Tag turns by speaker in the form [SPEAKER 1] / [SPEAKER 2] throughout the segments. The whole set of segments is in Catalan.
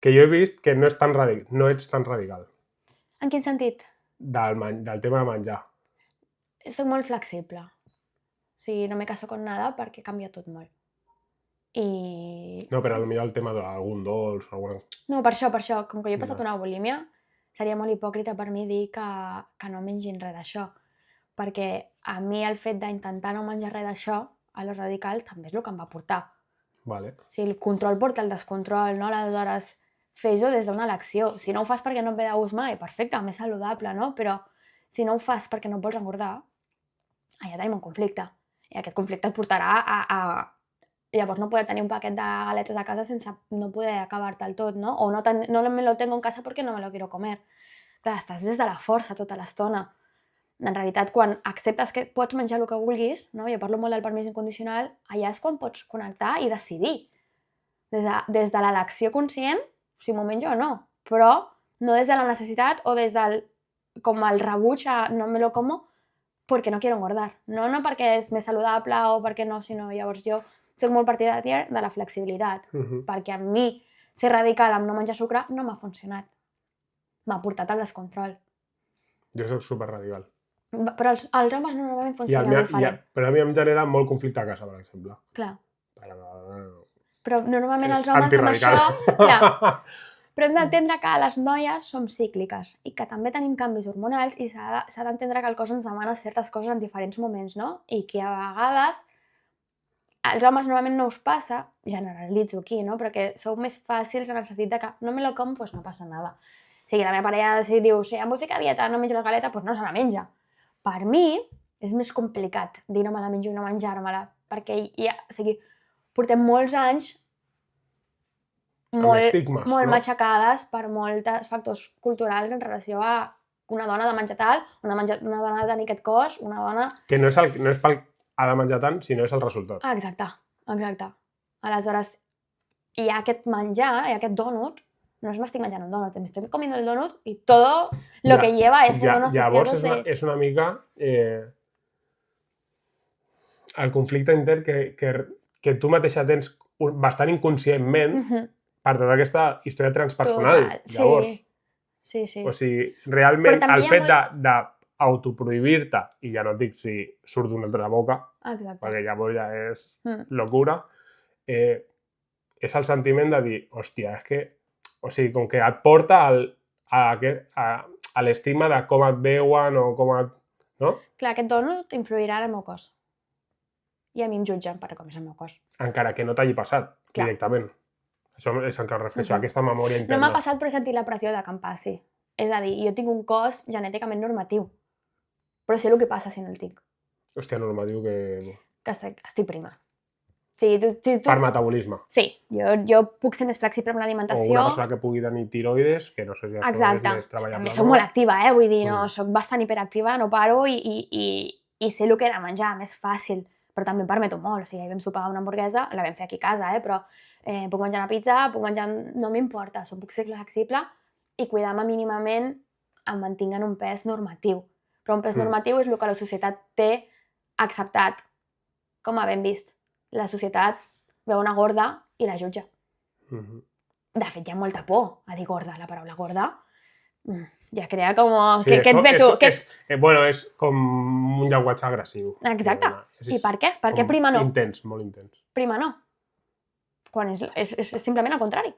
[SPEAKER 1] que jo he vist que no ets tan radical
[SPEAKER 2] En quin sentit?
[SPEAKER 1] del tema de menjar.
[SPEAKER 2] Soc molt flexible. O sigui, no me caso con nada perquè canvia tot molt. I...
[SPEAKER 1] No, però potser el tema d'algun dolç, alguna...
[SPEAKER 2] No, per això, com que jo he passat
[SPEAKER 1] Ja.
[SPEAKER 2] una bulímia, seria molt hipòcrita per mi dir que no mengin res d'això. Perquè a mi el fet d'intentar no menjar res d'això, a lo radical, també és el que em va portar.
[SPEAKER 1] Vale.
[SPEAKER 2] O sigui, el control porta el descontrol, no? Aleshores, fes-ho des d'una elecció. Si no ho fas perquè no et ve de gust mai, perfecte, més saludable, no? Però si no ho fas perquè no et vols engordar, allà tenim un conflicte. I aquest conflicte et portarà a llavors no poder tenir un paquet de galetes a casa sense no poder acabar-te'l tot, no? O no me lo tengo en casa porque no me lo quiero comer. Clar, estàs des de la força tota l'estona. En realitat, quan acceptes que pots menjar el que vulguis, no? Jo parlo molt del permís incondicional, allà és quan pots connectar i decidir. Des de l'elecció conscient, si m'ho menjo o no, però no des de la necessitat o des del com el rebuig a no me lo como perquè no quiero engordar. No perquè és més saludable o perquè no, sinó llavors jo soc molt partidària de la flexibilitat, perquè a mi ser radical amb no menjar sucre no m'ha funcionat. M'ha portat al descontrol.
[SPEAKER 1] Jo soc superradical.
[SPEAKER 2] Però els homes normalment funcionen diferent.
[SPEAKER 1] Però a mi em genera molt conflicte a casa, per exemple.
[SPEAKER 2] Clar.
[SPEAKER 1] Però
[SPEAKER 2] Però normalment els homes amb això... Clar. Però hem d'entendre que les noies som cícliques i que també tenim canvis hormonals i s'ha d'entendre que el cos ens demana certes coses en diferents moments, no? I que a vegades als homes normalment no us passa, generalitzo aquí, no? Perquè sou més fàcils en el sentit de que no me lo como, pues no passa nada. O sigui, la meva parella si diu, si em vull ficar a dieta, no menjo la galeta, pues no se la menja. Per mi és més complicat dir no me la menjo i no menjar-me-la, perquè o sigui, portem molts anys molt matxacades per molts factors culturals en relació a una dona ha de menjar tal, una dona ha de tenir aquest cos, una dona...
[SPEAKER 1] Que no és pel ha de menjar tant, sinó és el resultat.
[SPEAKER 2] Exacte. Aleshores, hi ha aquest menjar, hi ha aquest donut, no m'estic menjant un donut, me estoy comiendo el donut y todo lo que lleva es en una sociedad...
[SPEAKER 1] Llavors és una mica el conflicte intern que tu mateixa tens bastant inconscientment per tota aquesta història transpersonal. Llavors,
[SPEAKER 2] sí.
[SPEAKER 1] O sigui, realment el fet d'autoprohibir-te, i ja no et dic si surt d'una altra boca, perquè llavors ja és locura, és el sentiment de dir, hòstia, és que, o sigui, com que et porta a l'estigma de com et veuen o com et... No?
[SPEAKER 2] Clar, aquest donut influirà en el meu cos. I a mi em jutgen per com és el meu cos.
[SPEAKER 1] Encara que no t'hagi passat directament. Això és el que em refereixo, aquesta memòria interna.
[SPEAKER 2] No m'ha passat, però he sentit la pressió de que em passi. És a dir, jo tinc un cos genèticament normatiu, però sé el que passa si no el tinc.
[SPEAKER 1] Hòstia, normatiu que...
[SPEAKER 2] Que estic prima. Sí,
[SPEAKER 1] per metabolisme.
[SPEAKER 2] Sí, jo puc ser més flexible amb l'alimentació.
[SPEAKER 1] O una persona que pugui tenir tiroides, que no sé si això és més treballable.
[SPEAKER 2] També soc molt activa, vull dir, no, soc bastant hiperactiva, no paro i sé el que he de menjar, més fàcil, però també em permeto molt. O sigui, ahir vam sopar una hamburguesa, la vam fer aquí a casa, però puc menjar una pizza, no m'importa, puc ser flexible i cuidar-me mínimament em mantinc en un pes normatiu. Però un pes normatiu és el que la societat té acceptat, com a ben vist. La societat veu una gorda i la jutja. De fet, hi ha molta por a dir gorda. La paraula gorda ja crea com... Què et ve tu?
[SPEAKER 1] Bueno, és com un llenguatge agressiu.
[SPEAKER 2] Exacte. I per què? Per què prima no?
[SPEAKER 1] Intens, molt intens.
[SPEAKER 2] Prima no. Quan és simplement el contrari.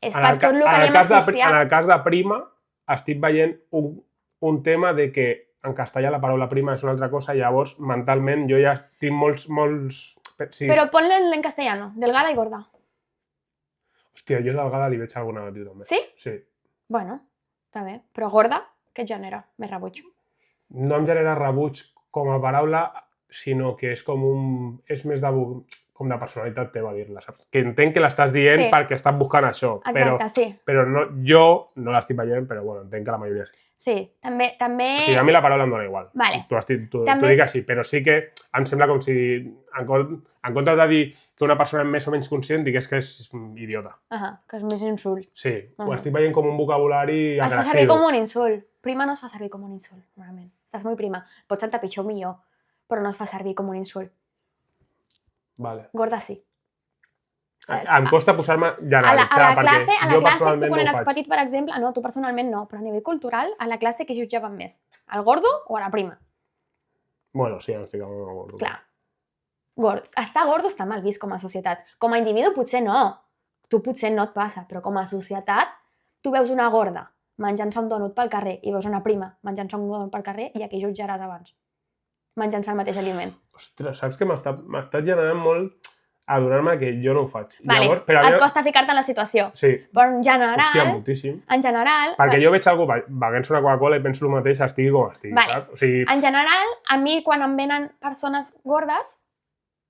[SPEAKER 2] És per tot el que anem associat.
[SPEAKER 1] En el cas de prima, estic veient un tema de que en castellà la paraula prima és una altra cosa, llavors mentalment jo ja tinc molts... Sí.
[SPEAKER 2] Però ponle en castellano, delgada i gorda.
[SPEAKER 1] Hòstia, jo delgada li veig alguna negatiu també.
[SPEAKER 2] Sí?
[SPEAKER 1] Sí.
[SPEAKER 2] Bueno, està bé. Però gorda, què et genera? Més rebuig.
[SPEAKER 1] No em genera rebuig com a paraula, sinó que és com és més com de personalitat teva dir-la, saps? Que entenc que l'estàs dient perquè estàs buscant això.
[SPEAKER 2] Exacte, sí.
[SPEAKER 1] Però jo no l'estic veient, però bueno, entenc que la majoria sí.
[SPEAKER 2] Sí, també...
[SPEAKER 1] O sigui, a mi la paraula em dona igual.
[SPEAKER 2] Vale.
[SPEAKER 1] T'ho dic així, però sí que em sembla com si, en comptes de dir que una persona és més o menys conscient, digués que és idiota.
[SPEAKER 2] Que és més insult.
[SPEAKER 1] Sí, ho estic veient com un vocabulari agressiu.
[SPEAKER 2] Es fa servir com un insult. Prima no es fa servir com un insult, normalment. Estàs molt prima. Pot ser pitjor o millor, però no es fa servir com un insult.
[SPEAKER 1] Vale.
[SPEAKER 2] Gorda sí.
[SPEAKER 1] Em costa posar-me generalitzar, perquè jo personalment
[SPEAKER 2] quan
[SPEAKER 1] no ho
[SPEAKER 2] eres
[SPEAKER 1] faig.
[SPEAKER 2] petit, per exemple, no, tu personalment no, però a nivell cultural, a la classe què jutjaven més? Al gordo o a la prima?
[SPEAKER 1] Bueno, sí, ens ficàvem en el gordo.
[SPEAKER 2] Clar. Estar gordo està mal vist com a societat. Com a individu potser no. Tu potser no et passa, però com a societat tu veus una gorda menjant-se un dònut pel carrer i veus una prima menjant-se un dònut pel carrer i a qui jutjaràs abans? Menjant-se el mateix aliment.
[SPEAKER 1] Ostres, saps que m'està generant molt adonar-me que jo no ho faig.
[SPEAKER 2] Vale,
[SPEAKER 1] Llavors, però
[SPEAKER 2] et costa ficar-te en la situació.
[SPEAKER 1] Sí.
[SPEAKER 2] Però en general...
[SPEAKER 1] Hòstia, moltíssim.
[SPEAKER 2] En general...
[SPEAKER 1] Perquè jo veig algú beguent-se una Coca-Cola i penso el mateix, estigui com estigui,
[SPEAKER 2] vale.
[SPEAKER 1] saps? O sigui...
[SPEAKER 2] En general, a mi quan em venen persones gordes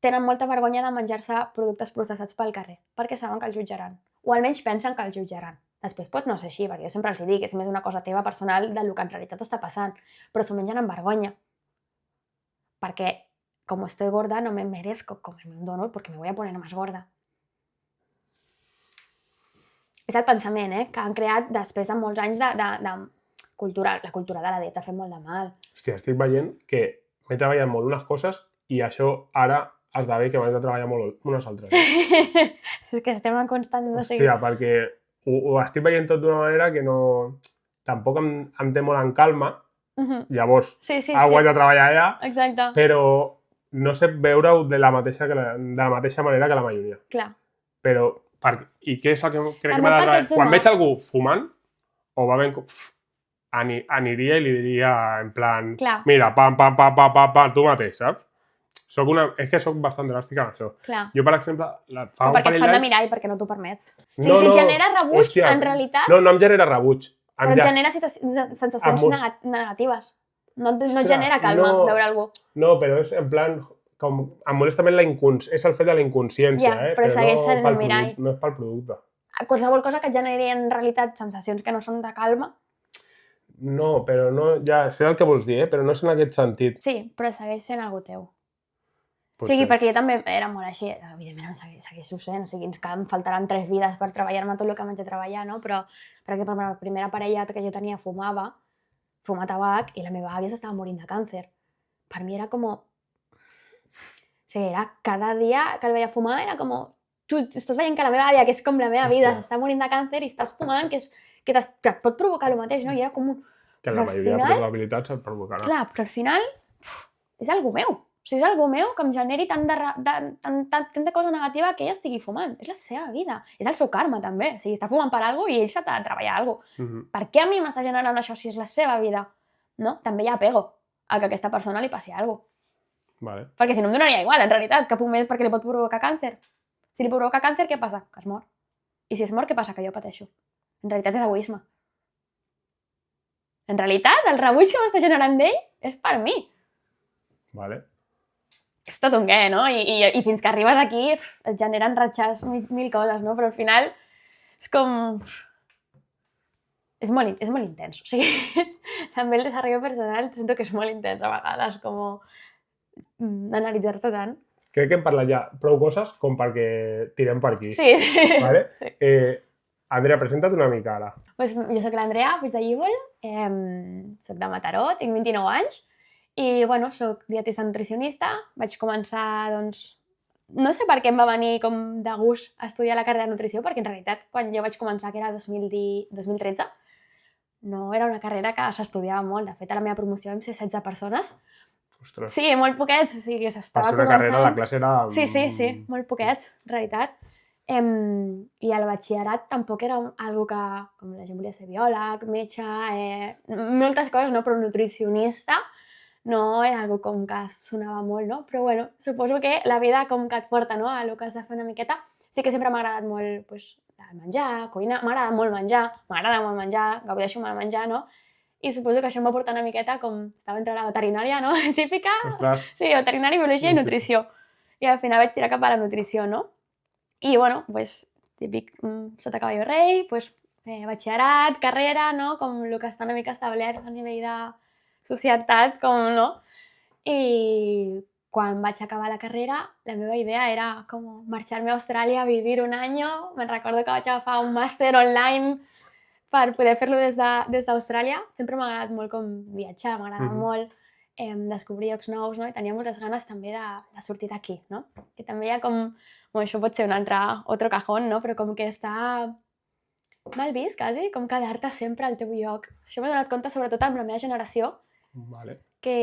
[SPEAKER 2] tenen molta vergonya de menjar-se productes processats pel carrer, perquè saben que els jutjaran. O almenys pensen que els jutjaran. Després pot no ser així, perquè jo sempre els dic, és més una cosa teva personal del que en realitat està passant, però s'ho mengen amb vergonya. Perquè, como estoy gorda, no me merezco comerme un donut porque me voy a poner más gorda. És el pensament, que han creat després de molts anys de cultura. La cultura de la dieta ha fet molt de mal.
[SPEAKER 1] Hòstia, estic veient que m'he treballat molt unes coses i això ara esdevé que m'he de treballar molt unes altres.
[SPEAKER 2] És que estem en constant...
[SPEAKER 1] Hòstia, perquè ho estic veient tot d'una manera que no... Tampoc em té molt en calma. Llavors, ho he de treballar allà.
[SPEAKER 2] Exacte.
[SPEAKER 1] Però no sé veure-ho de la mateixa manera que la majoria.
[SPEAKER 2] Clar.
[SPEAKER 1] Però, i què és el que crec que m'ha de treballar? Quan veig algú fumant, o bevent, aniria i li diria en plan, mira, pam, tu mateix, saps? És que soc bastant dràstica en això.
[SPEAKER 2] Clar.
[SPEAKER 1] Jo, per exemple,
[SPEAKER 2] fa un parell d'anys... Perquè et fan de mirar i perquè no t'ho permets. Si et genera rebuig, en realitat...
[SPEAKER 1] No em genera rebuig.
[SPEAKER 2] Però et genera sensacions negatives. No et genera calma veure algú.
[SPEAKER 1] No, però és en plan... Em molesta més és el fet de la inconsciència,
[SPEAKER 2] però segueix sent un mirall.
[SPEAKER 1] No és pel producte.
[SPEAKER 2] Qualsevol cosa que et generi en realitat sensacions que no són de calma.
[SPEAKER 1] No, però no... Ja sé el que vols dir, però no és en aquest sentit.
[SPEAKER 2] Sí, però segueix sent algú teu. O sigui, perquè jo també era molt així, evidentment segueixo sent, o sigui, em faltaran 3 vides per treballar-me tot el que m'haig de treballar, no? Però, per exemple, la primera parella que jo tenia fumava tabac i la meva àvia s'estava morint de càncer. Per mi era com... O sigui, era cada dia que el veia fumar era com... Tu estàs veient que la meva àvia, que és com la meva vida, s'està morint de càncer i estàs fumant, que et pot provocar el mateix, no? I era com un...
[SPEAKER 1] Que la majoria de probabilitats et provocarà.
[SPEAKER 2] Clar, però al final és algú meu. O sigui, és algú meu que em generi tanta cosa negativa que ella estigui fumant. És la seva vida. És el seu karma, també. O sigui, està fumant per alguna cosa i ell s'ha de treballar alguna cosa. Per què a mi m'està generant això si és la seva vida? No? També hi ha apego a que a aquesta persona li passi alguna cosa.
[SPEAKER 1] Vale.
[SPEAKER 2] Perquè si no em donaria igual, en realitat, que fumés perquè li pot provocar càncer. Si li provoca càncer, què passa? Que es mor. I si es mor, què passa? Que jo pateixo. En realitat és egoisme. En realitat, el rebuig que m'està generant d'ell és per mi.
[SPEAKER 1] Vale.
[SPEAKER 2] És tot un què, no? I fins que arribes aquí et generen ratxes mil coses, no? Però al final és com... És molt intens. O sigui, també el desenvolupament personal sento que és molt intens a vegades, com analitzar-te tant.
[SPEAKER 1] Crec que hem parlat ja prou coses com perquè tirem per aquí.
[SPEAKER 2] Sí.
[SPEAKER 1] Vale? Andrea, presenta't una mica ara.
[SPEAKER 2] Pues jo soc l'Andrea Puigdellíbol, soc de Mataró, tinc 29 anys i, bueno, soc dietista nutricionista. Vaig començar, doncs, no sé per què em va venir com de gust estudiar la carrera de nutrició, perquè en realitat quan jo vaig començar, que era 2013, no era una carrera que s'estudiava molt. De fet, a la meva promoció vam ser 16 persones.
[SPEAKER 1] Ostres.
[SPEAKER 2] Sí, molt poquets, o sigui, s'estava
[SPEAKER 1] començant. Per ser una carrera, la classe era...
[SPEAKER 2] Sí, molt poquets, en realitat. I el batxillerat tampoc era algo que, com la gent volia ser biòleg, metge, moltes coses, no? Però nutricionista no era algo com que sonava molt, no? Però bueno, suposo que la vida com que et porta, no? A el que has de fer una miqueta. Sí que sempre m'ha agradat molt, pues, el menjar, cuinar, m'agrada molt menjar, gaudeixo molt menjar, no? I suposo que això em va portar una miqueta com estava entre la veterinària, no? Típica.
[SPEAKER 1] Ostres.
[SPEAKER 2] Sí, veterinària, biologia i nutrició. I al final vaig tirar cap a la nutrició, no? I, bueno, pues, típic, sota caballo rei, pues, batxillerat, carrera, no? Com el que està una mica establert a nivell de societat, com, no? I quan vaig acabar la carrera, la meva idea era com marxar-me a Austràlia a vivir un any. Me'n recordo que vaig agafar un màster online per poder fer-lo des d'Austràlia. Sempre m'ha agradat molt com viatjar, m'agrada molt descobrir llocs nous, no? I tenia moltes ganes també de sortir d'aquí, no? Que també hi ha com Bueno, això pot ser un altre cajón, no? Però com que està mal vist, quasi, com quedar-te sempre al teu lloc. Això m'he donat compte, sobretot amb la meva generació, que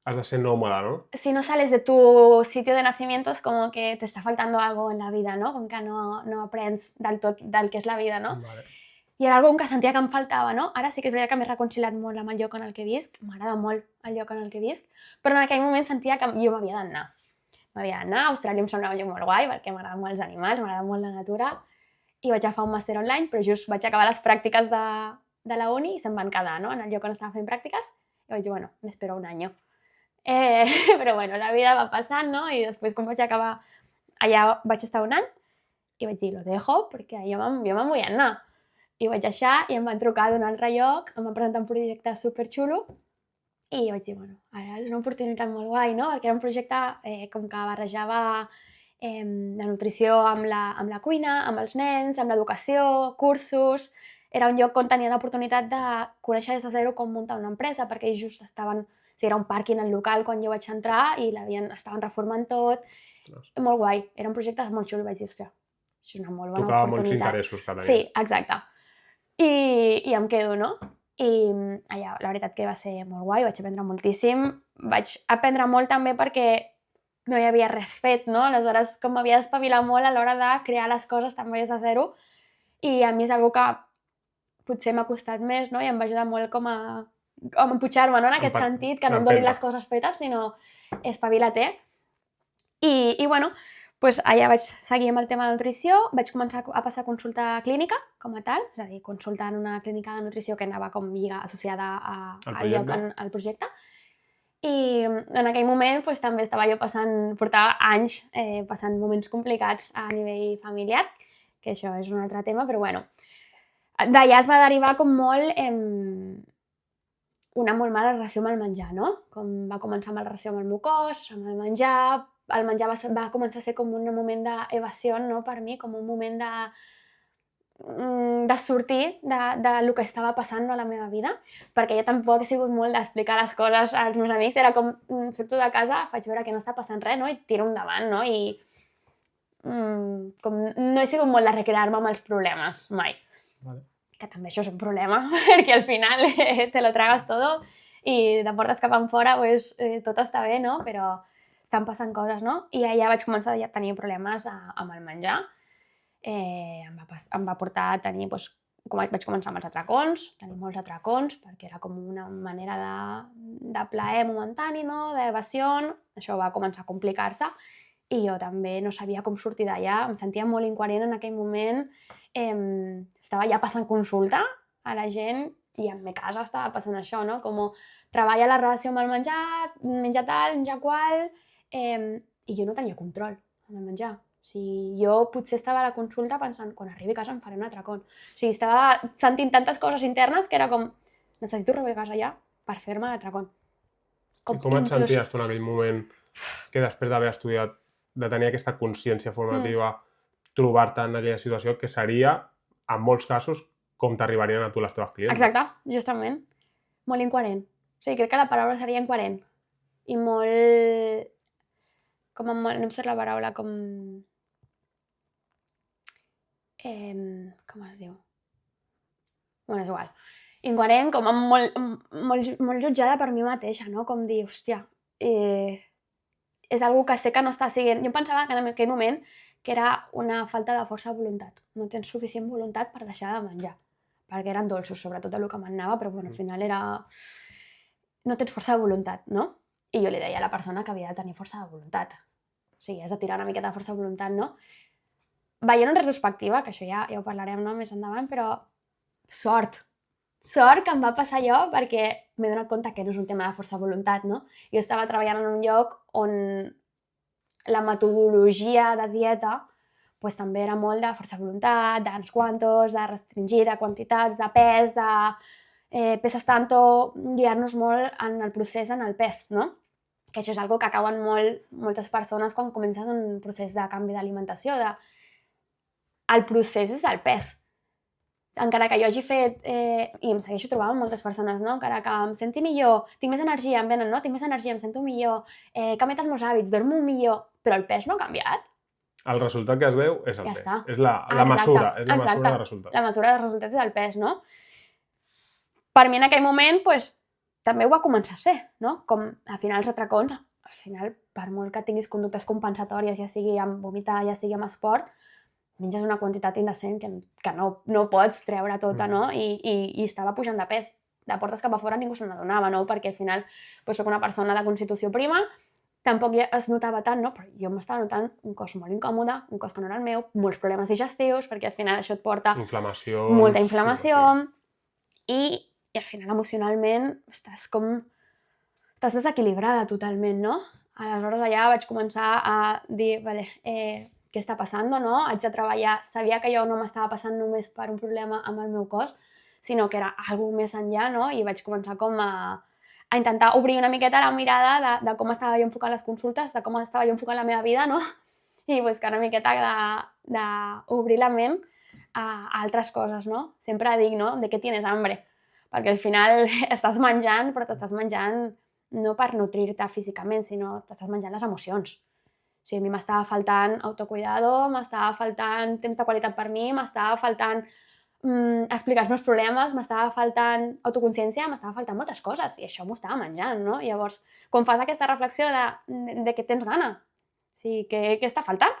[SPEAKER 1] has de ser nómada, ¿no?
[SPEAKER 2] Si no sales de tu sitio de nacimiento es como que te está faltando algo en la vida, ¿no? Com que no aprens del tot del que és la vida, no?
[SPEAKER 1] Vale.
[SPEAKER 2] I era algo que sentia que em faltava, no? Ara sí que és veritat que m'he reconciliat molt amb el lloc en el que visc, m'agrada molt el lloc en el que visc, però en aquell moment sentia que jo m'havia d'anar. M'havia d'anar, Austràlia em semblava un lloc molt guai, perquè m'agraden molt els animals, m'agrada molt la natura, i vaig agafar un màster online, però just vaig acabar les pràctiques de la uni i se'm van quedar, no? En el lloc on estava fent pràctiques, i vaig dir, bueno, m'espero un any. Però bueno, la vida va passant, no? I després, quan vaig acabar, allà vaig estar un any i vaig dir, lo dejo, perquè jo me'n vull anar. I vaig deixar i em van trucar d'un altre lloc, em van presentar un projecte superxulo i vaig dir, bueno, ara és una oportunitat molt guai, no? Perquè era un projecte com que barrejava la nutrició amb la cuina, amb els nens, amb l'educació, cursos. Era un lloc on tenia l'oportunitat de conèixer des de zero com muntar una empresa, perquè ells just estaven... O sigui, era un pàrquing al local quan jo vaig entrar i estaven reformant tot. Molt guai. Era un projecte molt xulo i vaig dir, ostres, això és una molt bona oportunitat.
[SPEAKER 1] Tocava molts interessos que tenia.
[SPEAKER 2] Sí, exacte. I em quedo, no? I allà la veritat que va ser molt guai, vaig aprendre moltíssim. Vaig aprendre molt també perquè no hi havia res fet, no? Aleshores, com m'havia d'espavilar molt a l'hora de crear les coses també des de zero. I a mi és una cosa que potser m'ha costat més, no? I em va ajudar molt com a empujar-me, no? En aquest sentit, que no em donin les coses fetes, sinó espavila't. I bueno, doncs allà vaig seguir amb el tema de nutrició, vaig començar a passar a consulta clínica com a tal, és a dir, consultar en una clínica de nutrició que anava com lliga associada al lloc, al projecte. I en aquell moment doncs, també estava jo portava anys passant moments complicats a nivell familiar, que això és un altre tema, però bueno. D'allà es va derivar com molt una molt mala relació amb el menjar, no? Com va començar amb la relació amb el meu cos, amb el menjar va començar a ser com un moment d'evasió, no? Per mi, com un moment de sortir del que estava passant a la meva vida, perquè jo tampoc he sigut molt d'explicar les coses als meus amics, era com, surto de casa, faig veure que no està passant res, no? I tiro endavant, no? I com no he sigut molt de recrear-me amb els problemes, mai.
[SPEAKER 1] Vale.
[SPEAKER 2] Que també això és un problema, perquè al final te lo tragas todo i de portes cap enfora pues, tot està bé, no? Però estan passant coses, no? I allà vaig començar a tenir problemes amb el menjar. Em va portar a tenir, doncs, vaig començar amb els atracons, tenir molts atracons, perquè era com una manera de plaer momentani, no? D'evasió. Això va començar a complicar-se i jo també no sabia com sortir d'allà, em sentia molt incoherent en aquell moment. Estava ja passant consulta a la gent i en mi casa estava passant això, no? Com treballa la relació amb el menjar, menjar tal, menjar qual, i jo no tenia control amb el menjar. O sigui, jo potser estava a la consulta pensant, quan arribi a casa em faré un atracón. O sigui, estava sentint tantes coses internes que era com, necessito arribar a casa ja per fer-me l'atracón.
[SPEAKER 1] I com et senties tu en aquell moment que després d'haver estudiat, de tenir aquesta consciència formativa, trobar-te en aquella situació que seria, en molts casos, com t'arribarien a tu les teves clients?
[SPEAKER 2] Exacte, justament. Molt incoherent. O sigui, crec que la paraula seria incoherent. I molt... no em surt la paraula, com es diu? Bueno, és igual. Incoherent, com molt jutjada per mi mateixa, no? Com dir, hòstia, és algo que sé que no està siguent... Jo pensava que en aquell moment que era una falta de força de voluntat. No tens suficient voluntat per deixar de menjar. Perquè eren dolços, sobretot el que m'anava, però bueno, al final era... No tens força de voluntat, no? I jo li deia a la persona que havia de tenir força de voluntat. O sigui, has de tirar una miqueta de força de voluntat, no? Veient en retrospectiva, que això ja ho parlarem més endavant, però sort. Sort que em va passar allò perquè m'he donat compte que no és un tema de força de voluntat, no? Jo estava treballant en un lloc on la metodologia de dieta pues, també era molt de força de voluntat, d'uns quantos, de restringir, de quantitats, de pes, de peses tanto, guiar-nos molt en el procés, en el pes, no? Que això és una cosa que acaben moltes persones quan comences un procés de canvi d'alimentació. El procés és el pes. Encara que jo hagi fet, i em segueixo trobant amb moltes persones, no? Encara que em senti millor, tinc més energia, em venen, no? Tinc més energia, em sento millor, he canviat els meus hàbits, dormo millor, però el pes no ha canviat.
[SPEAKER 1] El resultat que es veu és el pes.
[SPEAKER 2] està.
[SPEAKER 1] És la mesura, és la mesura de resultats.
[SPEAKER 2] La mesura de resultats és el pes, no? Per mi en aquell moment, també ho va començar a ser, no? Com al final els atracons, al final, per molt que tinguis conductes compensatòries, ja sigui amb vomitar, ja sigui amb esport, menges una quantitat indecent que no pots treure tota, no? I estava pujant de pes. De portes cap a fora ningú se n'adonava, no? Perquè al final soc una persona de constitució prima, tampoc ja es notava tant, no? Però jo m'estava notant un cos molt incòmode, un cos que no era el meu, molts problemes digestius, perquè al final això et porta molta inflamació, i al final emocionalment estàs desequilibrada totalment, no? Aleshores allà vaig començar a dir, vale, què està passant, no? Haig de treballar, sabia que jo no m'estava passant només per un problema amb el meu cos, sinó que era alguna més enllà, no? I vaig començar com a intentar obrir una miqueta la mirada de com estava jo enfocant les consultes, de com estava jo enfocant la meva vida, no? I buscar una miqueta d'obrir la ment a altres coses, no? Sempre dic, no? De què tienes hambre? Perquè al final estàs menjant, però t'estàs menjant no per nutrir-te físicament, sinó t'estàs menjant les emocions. O sigui, a mi m'estava faltant autocuidado, m'estava faltant temps de qualitat per mi, m'estava faltant explicar els meus problemes, m'estava faltant autoconsciència, m'estava faltant moltes coses, i això m'ho estava menjant, no? Llavors, quan fas aquesta reflexió de què tens gana, o sigui, què està faltant,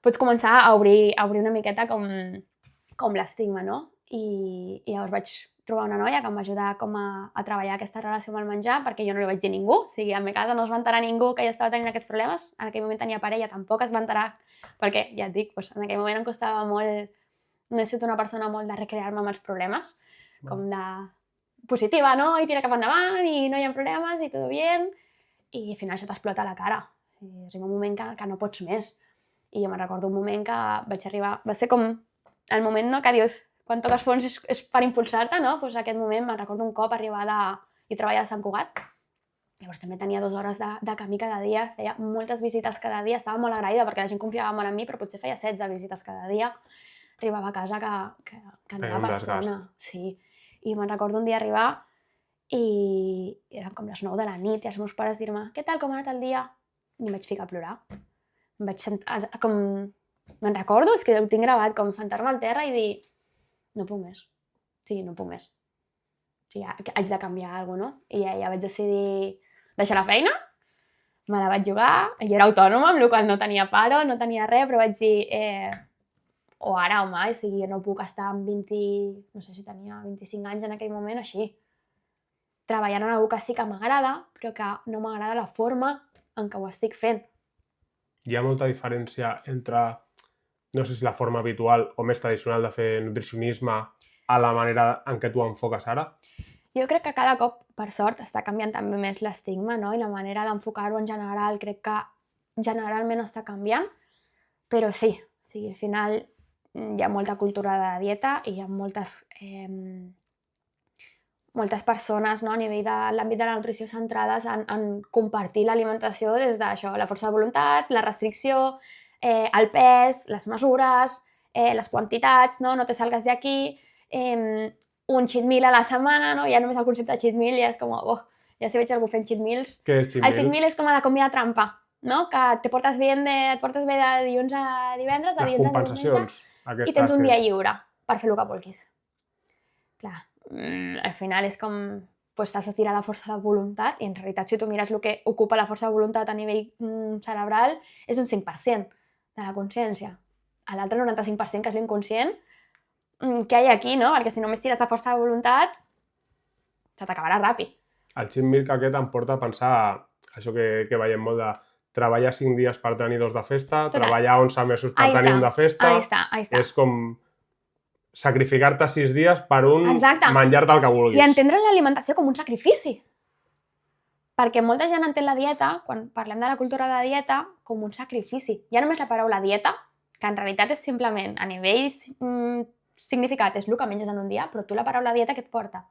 [SPEAKER 2] pots començar a obrir una miqueta com l'estigma, no? I llavors vaig trobar una noia que em va ajudar com a treballar aquesta relació amb el menjar, perquè jo no li vaig dir a ningú, o sigui, a mi casa no es va enterar ningú que jo estava tenint aquests problemes, en aquell moment tenia parella, tampoc es va enterar, perquè, ja et dic, en aquell moment em costava molt, no he sigut una persona molt de recrear-me amb els problemes, com de positiva, no? I tira cap endavant, i no hi ha problemes, i tot bien, i al final això t'explota a la cara. I arriba un moment que no pots més. I jo me'n recordo un moment que vaig arribar, va ser com el moment, no?, que dius, quan toques fons és per impulsar-te, no? Doncs aquest moment me'n recordo un cop arribar jo treballava a Sant Cugat, llavors també tenia 2 hores de camí cada dia, feia moltes visites cada dia, estava molt agraïda perquè la gent confiava molt en mi, però potser feia 16 visites cada dia. Arribava a casa que no era persona. Sí. I me'n recordo un dia arribar i eren com les 9 de la nit i els meus pares dir-me, què tal, com ha anat el dia? I em vaig ficar a plorar. Em vaig sentar, com... Me'n recordo, és que ho tinc gravat, com sentar-me al terra i dir, no puc més. Sí, no puc més. O sigui, haig de canviar alguna cosa, no? I ja vaig decidir deixar la feina, me la vaig jugar, jo era autònoma, amb la qual no tenia paro, no tenia res, però vaig dir, o ara o mai, o sigui, jo no puc estar amb 20, no sé si tenia 25 anys en aquell moment, així. Treballant en una que sí que m'agrada, però que no m'agrada la forma en què ho estic fent.
[SPEAKER 1] Hi ha molta diferència entre, no sé si la forma habitual o més tradicional de fer nutricionisme a la manera en què tu enfoques ara?
[SPEAKER 2] Jo crec que cada cop, per sort, està canviant també més l'estigma, no? I la manera d'enfocar-ho en general crec que generalment està canviant, però sí, o sigui, al final hi ha molta cultura de dieta i hi ha moltes persones, no, a nivell de l'àmbit de la nutrició centrades en compartir l'alimentació des d'això, la força de voluntat, la restricció, el pes, les mesures, les quantitats, no te salgues d'aquí, un cheat meal a la setmana, no? Ja només el concepte de cheat meal ja és com, ja si veig algú fent cheat meals.
[SPEAKER 1] Què és cheat meal?
[SPEAKER 2] El cheat meal és com la comida trampa, no? Que et portes bé de dilluns a divendres, de dilluns a diumenge, i tens un dia lliure per fer el que vulguis. Clar, al final és com t'has de tirar de força de voluntat i en realitat si tu mires el que ocupa la força de voluntat a nivell cerebral és un 5% de la consciència. L'altre 95% que és l'inconscient, què hi ha aquí, no? Perquè si només tires de força de voluntat se t'acabarà ràpid.
[SPEAKER 1] El cheat meal aquest em porta a pensar això que veiem molt de treballar 5 dies per tenir 2 de festa, treballar 11 mesos per tenir un de festa.
[SPEAKER 2] Ahí està.
[SPEAKER 1] És com sacrificar-te 6 dies per menjar-te el que vulguis.
[SPEAKER 2] I entendre l'alimentació com un sacrifici. Perquè molta gent entén la dieta, quan parlem de la cultura de dieta, com un sacrifici. Ja només la paraula dieta, que en realitat és simplement, a nivell significat, és el que menges en un dia, però tu la paraula dieta què et porta?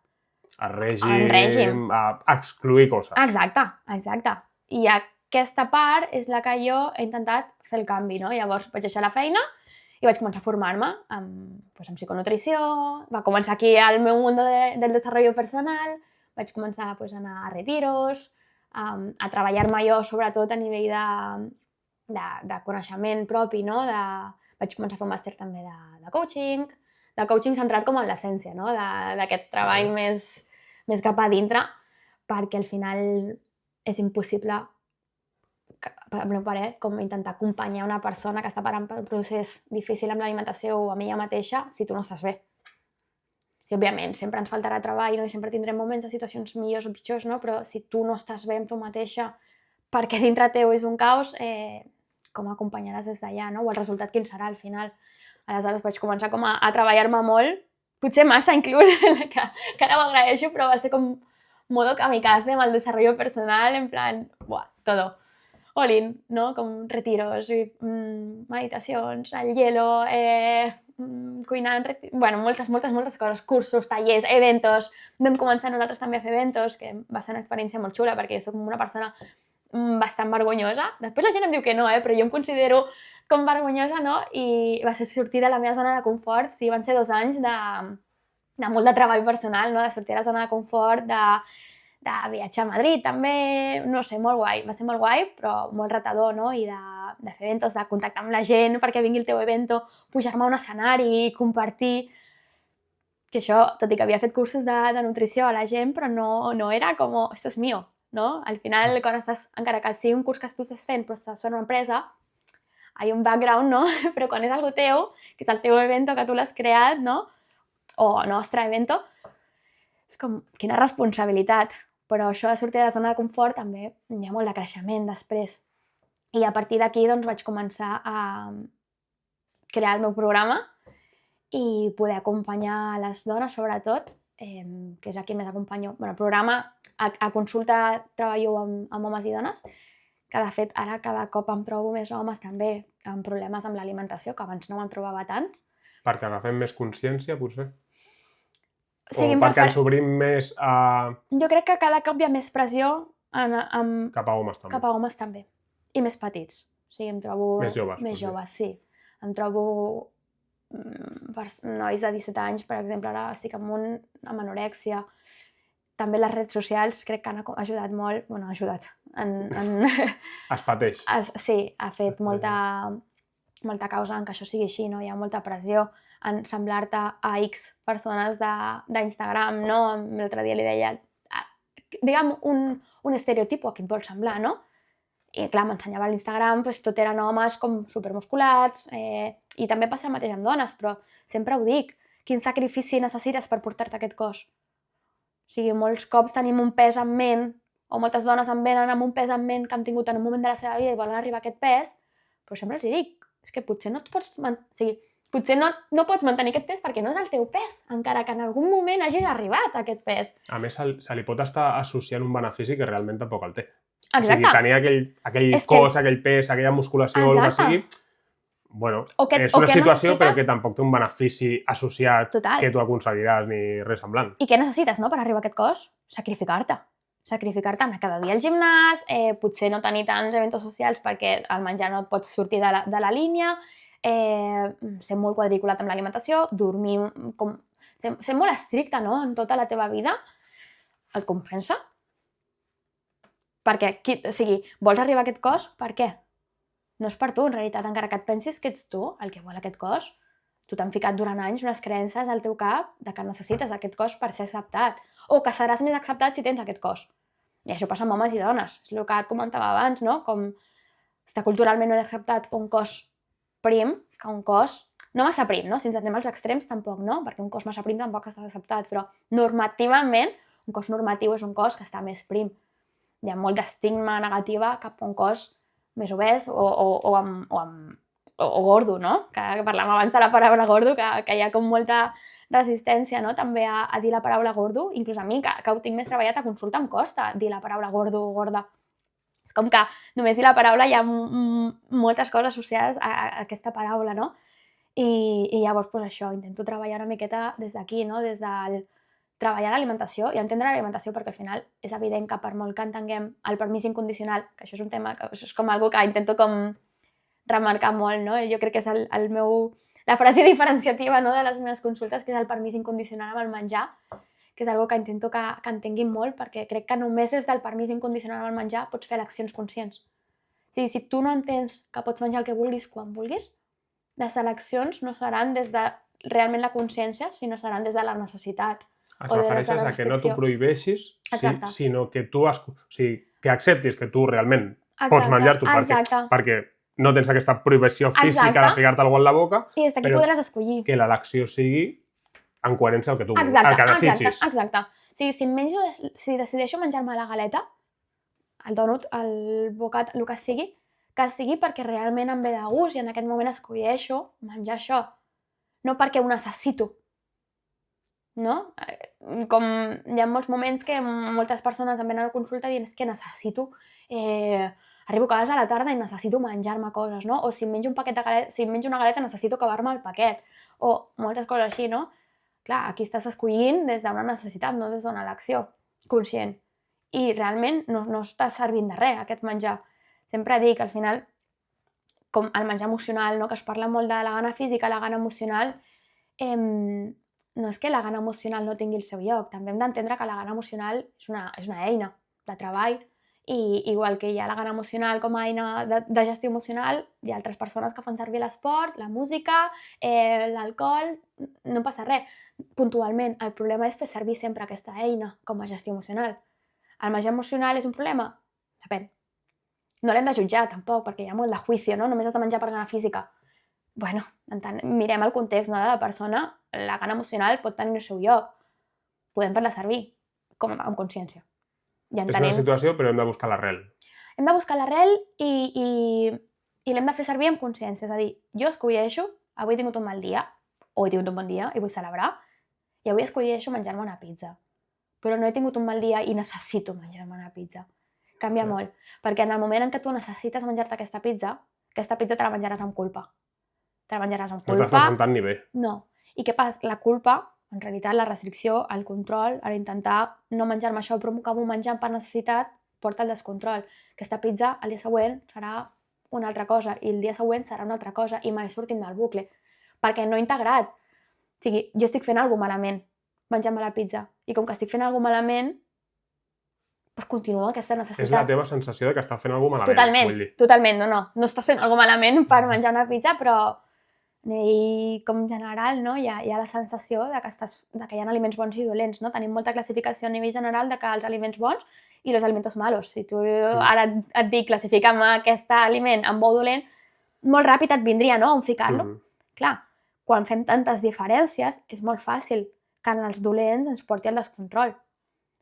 [SPEAKER 1] A règim, a excluir coses.
[SPEAKER 2] Exacte. I aquesta part és la que jo he intentat fer el canvi, no? Llavors vaig deixar la feina i vaig començar a formar-me en psiconutrició, va començar aquí el meu món del desenvolupament personal, vaig començar a anar a retiros, a treballar-me jo sobretot a nivell de coneixement propi, no? Vaig començar a fer un màster també de coaching centrat com en l'essència, no? D'aquest treball més cap a dintre, perquè al final és impossible, al meu parer, com intentar acompanyar una persona que està passant per un procés difícil amb l'alimentació o amb ella mateixa si tu no estàs bé. I, òbviament, sempre ens faltarà treball, no? I sempre tindrem moments de situacions millors o pitjors, no? Però si tu no estàs bé amb tu mateixa perquè dintre teu és un caos, com acompanyaràs des d'allà, no? O el resultat quin serà al final. Aleshores vaig començar com a treballar-me molt, potser massa inclús, que ara ho agraeixo, però va ser com modo kamikaze amb el desarrollo personal, en plan, buah, todo. All in, no? Com retiros, meditacions, el hielo, cuinant, bueno, moltes coses, cursos, tallers, eventos. Vam començar nosaltres també a fer eventos, que va ser una experiència molt xula, perquè jo soc una persona bastant vergonyosa. Després la gent em diu que no, però jo em considero com vergonyosa, no? I va ser sortir de la meva zona de confort. Sí, van ser 2 anys de molt de treball personal, no? De sortir de la zona de confort, de viatjar a Madrid també, no sé, molt guai. Va ser molt guai, però molt retador, no? I de fer eventos, de contactar amb la gent perquè vingui el teu evento, pujar-me a un escenari, compartir. Que això, tot i que havia fet cursos de nutrició a la gent, però no era com, esto es mío, no? Al final, quan estàs, encara que sigui un curs que tu estàs fent, però estàs fent una empresa, hi ha un background, no? Però quan és algo teu, que és el teu evento, que tu l'has creat, no? O nostre evento, és com, quina responsabilitat. Però això de sortir de la zona de confort també hi ha molt de creixement després. I a partir d'aquí doncs, vaig començar a crear el meu programa i poder acompanyar les dones, sobretot, que és a qui més acompanyo. Bueno, el programa a consulta treballo amb homes i dones, que de fet ara cada cop em trobo més homes també amb problemes amb l'alimentació, que abans no me'n trobava tant.
[SPEAKER 1] Perquè agafem més consciència, potser? O perquè ens obrim més a...
[SPEAKER 2] Jo crec que cada cop hi ha més pressió
[SPEAKER 1] cap a homes també.
[SPEAKER 2] Cap a homes també. I més petits. O sigui, em trobo...
[SPEAKER 1] Més joves.
[SPEAKER 2] Més joves, sí. Em trobo nois de 17 anys, per exemple, ara estic amb anorèxia. També les redes socials crec que han ajudat molt. Bueno, ha ajudat.
[SPEAKER 1] Es pateix.
[SPEAKER 2] Sí, ha fet molta causa en que això sigui així, no? Hi ha molta pressió en semblar-te a X persones d'Instagram, no? L'altre dia li deia, digue'm un estereotip a qui et vols semblar, no? I clar, m'ensenyava a l'Instagram, doncs tot eren homes com supermusculats, i també passa el mateix amb dones, però sempre ho dic, quin sacrifici necessites per portar-te aquest cos? O sigui, molts cops tenim un pes en ment, o moltes dones em venen amb un pes en ment que han tingut en un moment de la seva vida i volen arribar a aquest pes, però sempre els dic, és que potser no et pots... Potser no pots mantenir aquest pes perquè no és el teu pes, encara que en algun moment hagis arribat a aquest pes.
[SPEAKER 1] A més, se li pot estar associant un benefici que realment tampoc el té.
[SPEAKER 2] Exacte.
[SPEAKER 1] O sigui, tenir aquell cos, aquell pes, aquella musculació o el que sigui, bueno, és una situació però que tampoc té un benefici associat que tu aconseguiràs ni res semblant.
[SPEAKER 2] I què necessites, no, per arribar a aquest cos? Sacrificar-te. Sacrificar-te, anar cada dia al gimnàs, potser no tenir tants eventos socials perquè al menjar no et pots sortir de la línia, ser molt quadriculat amb l'alimentació, dormir, ser molt estricte, no?, en tota la teva vida, et compensa? Perquè, o sigui, vols arribar a aquest cos, per què? No és per tu, en realitat, encara que et pensis que ets tu el que vol aquest cos. Tu t'han ficat durant anys unes creences al teu cap de que necessites aquest cos per ser acceptat, o que seràs més acceptat si tens aquest cos. I això passa amb homes i dones. És el que et comentava abans, no? Com està culturalment més acceptat un cos prim que un cos no massa prim, no? Si ens anem als extrems tampoc, no? Perquè un cos massa prim tampoc està acceptat, però normativament un cos normatiu és un cos que està més prim. Hi ha molt d'estigma negativa cap a un cos més obès o gordo, no? Que parlàvem abans de la paraula gordo, que hi ha com molta resistència, no? També a dir la paraula gordo, inclús a mi, que ho tinc més treballat a consulta, em costa dir la paraula gordo o gorda. És com que només dir la paraula hi ha moltes coses associades a aquesta paraula, no? I llavors, doncs això, intento treballar una miqueta des d'aquí, no? Des del treballar l'alimentació i entendre l'alimentació, perquè al final és evident que per molt que entenguem el permís incondicional, que això és un tema que és com algo que intento com remarcar molt, no? Jo crec que és la frase diferenciativa, no, de les meves consultes, que és el permís incondicional amb el menjar, que és algo que intento que entenguin molt, perquè crec que només des del permís incondicional amb el menjar pots fer eleccions conscients. Si tu no entens que pots menjar el que vulguis quan vulguis, les eleccions no seran des de realment la consciència, sinó seran des de la necessitat.
[SPEAKER 1] Es refereixes a que no t'ho prohibeixis, sinó que tu que acceptis que tu realment pots menjar-t'ho perquè no tens aquesta prohibició física de ficar-te alguna cosa en la boca,
[SPEAKER 2] i des d'aquí podràs escollir.
[SPEAKER 1] Que l'elecció sigui en coherència amb el que tu vulguis, el que desitgis.
[SPEAKER 2] Exacte. Si decideixo menjar-me la galeta, el dònut, el bocat, el que sigui perquè realment em ve de gust i en aquest moment escolleixo menjar això, no perquè ho necessito. No? Com hi ha molts moments que moltes persones em venen a la consulta dient que necessito, arribo a casa a la tarda i necessito menjar-me coses, no? O si em menjo un paquet de galeta, si em menjo una galeta necessito acabar-me el paquet, o moltes coses així, no? Clar, aquí estàs escollint des d'una necessitat, no des d'una elecció conscient. I realment no està servint de res aquest menjar. Sempre dic, al final, com el menjar emocional, no? Que es parla molt de la gana física, la gana emocional, no és que la gana emocional no tingui el seu lloc, també hem d'entendre que la gana emocional és una eina de treball i igual que hi ha la gana emocional com a eina de gestió emocional, hi ha altres persones que fan servir l'esport, la música, l'alcohol, no passa res. Puntualment, el problema és fer servir sempre aquesta eina com a gestió emocional. El menjar emocional és un problema? Depèn. No l'hem de jutjar tampoc, perquè hi ha molt de juicio, no? Només has de menjar per gana física. Bueno, mirem el context de la persona, la gana emocional pot tenir el seu lloc. Podem fer-la servir, amb consciència.
[SPEAKER 1] És una situació, però hem de buscar l'arrel.
[SPEAKER 2] Hem de buscar l'arrel i l'hem de fer servir amb consciència. És a dir, jo escolleixo, avui he tingut un mal dia, o he tingut un bon dia i vull celebrar, i avui escolleixo menjar-me una pizza. Però no he tingut un mal dia i necessito menjar-me una pizza. Canvia molt, perquè en el moment en què tu necessites menjar-te aquesta pizza te la menjaràs amb culpa. Te la menjaràs amb culpa.
[SPEAKER 1] No t'estàs sentant ni bé.
[SPEAKER 2] No. I què passa? La culpa, en realitat, la restricció, el control, intentar no menjar-me això, però m'ho acabo menjant per necessitat, porta el descontrol. Aquesta pizza, el dia següent, serà una altra cosa, i el dia següent serà una altra cosa, i mai sortim del bucle. Perquè no he integrat. O sigui, jo estic fent alguna cosa malament, menjant-me la pizza. I com que estic fent alguna cosa malament, doncs continua aquesta necessitat.
[SPEAKER 1] És la teva sensació de que estàs fent alguna cosa malament,
[SPEAKER 2] Totalment. No estàs fent alguna cosa malament per menjar una pizza, però a nivell com general, no? Hi ha la sensació de que hi ha aliments bons i dolents, no? Tenim molta classificació a nivell general de que els aliments bons i els aliments malos. Si tu ara et dic classifica'm aquest aliment en bo o dolent, molt ràpid et vindria, no?, on ficar-lo. Clar, quan fem tantes diferències, és molt fàcil que en els dolents ens porti al descontrol,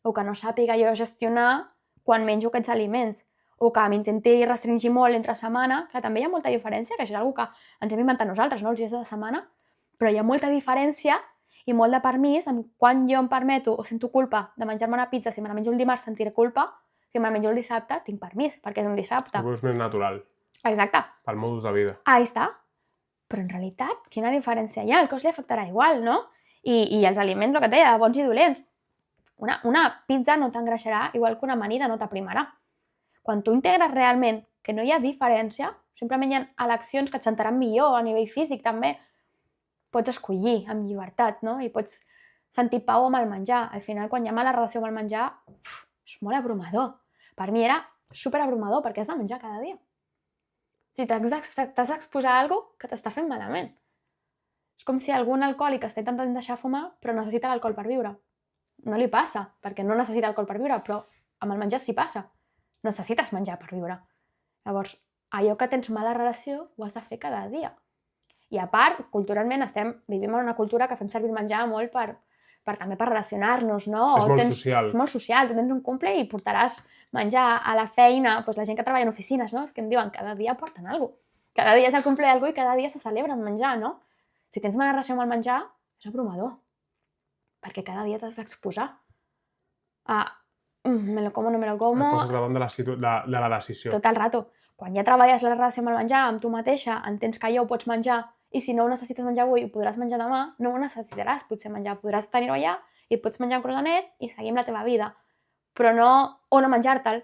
[SPEAKER 2] o que no sàpiga jo gestionar quan menjo aquests aliments, o que m'intenti restringir molt entre setmana. Clar, també hi ha molta diferència, que això és una cosa que ens hem inventat nosaltres, no?, els dies de setmana, però hi ha molta diferència i molt de permís en quan jo em permeto o sento culpa de menjar-me una pizza. Si me la menjo el dimarts sentiré culpa, si me la menjo el dissabte tinc permís, perquè és un dissabte.
[SPEAKER 1] És més natural.
[SPEAKER 2] Exacte.
[SPEAKER 1] Pel modus de vida.
[SPEAKER 2] Ahí està. Però en realitat, quina diferència hi ha? El cos li afectarà igual, no? I els aliments, el que et deia, de bons i dolents. Una pizza no t'engreixarà igual que una amanida no t'aprimarà. Quan tu integres realment que no hi ha diferència, simplement hi ha eleccions que et sentaran millor a nivell físic també, pots escollir amb llibertat, no? I pots sentir pau amb el menjar. Al final, quan hi ha mala relació amb el menjar, és molt abrumador. Per mi era superabrumador perquè has de menjar cada dia. Si t'has d'exposar a alguna cosa que t'està fent malament. És com si algun alcohòlic està intentant deixar fumar però necessita l'alcohol per viure. No li passa, perquè no necessita alcohol per viure, però amb el menjar sí passa. Necessites menjar per viure. Llavors, allò que tens mala relació ho has de fer cada dia. I a part, culturalment vivim en una cultura que fem servir el menjar molt també per relacionar-nos, no?
[SPEAKER 1] És molt social.
[SPEAKER 2] És molt social. Tu tens un cumple i portaràs menjar a la feina, doncs la gent que treballa en oficines, no? És que em diuen, cada dia porten alguna cosa. Cada dia és el cumple d'algú i cada dia se celebra el menjar, no? Si tens mala relació amb el menjar, és abrumador. Perquè cada dia t'has d'exposar a me lo como, no me lo como...
[SPEAKER 1] Et poses davant de la decisió.
[SPEAKER 2] Tot el rato. Quan ja treballes la relació amb el menjar, amb tu mateixa, entens que allò ho pots menjar i si no ho necessites menjar avui ho podràs menjar demà, no ho necessitaràs potser menjar. Podràs tenir-ho allà i pots menjar un croissanet i seguir amb la teva vida. Però no... O no menjar-te'l.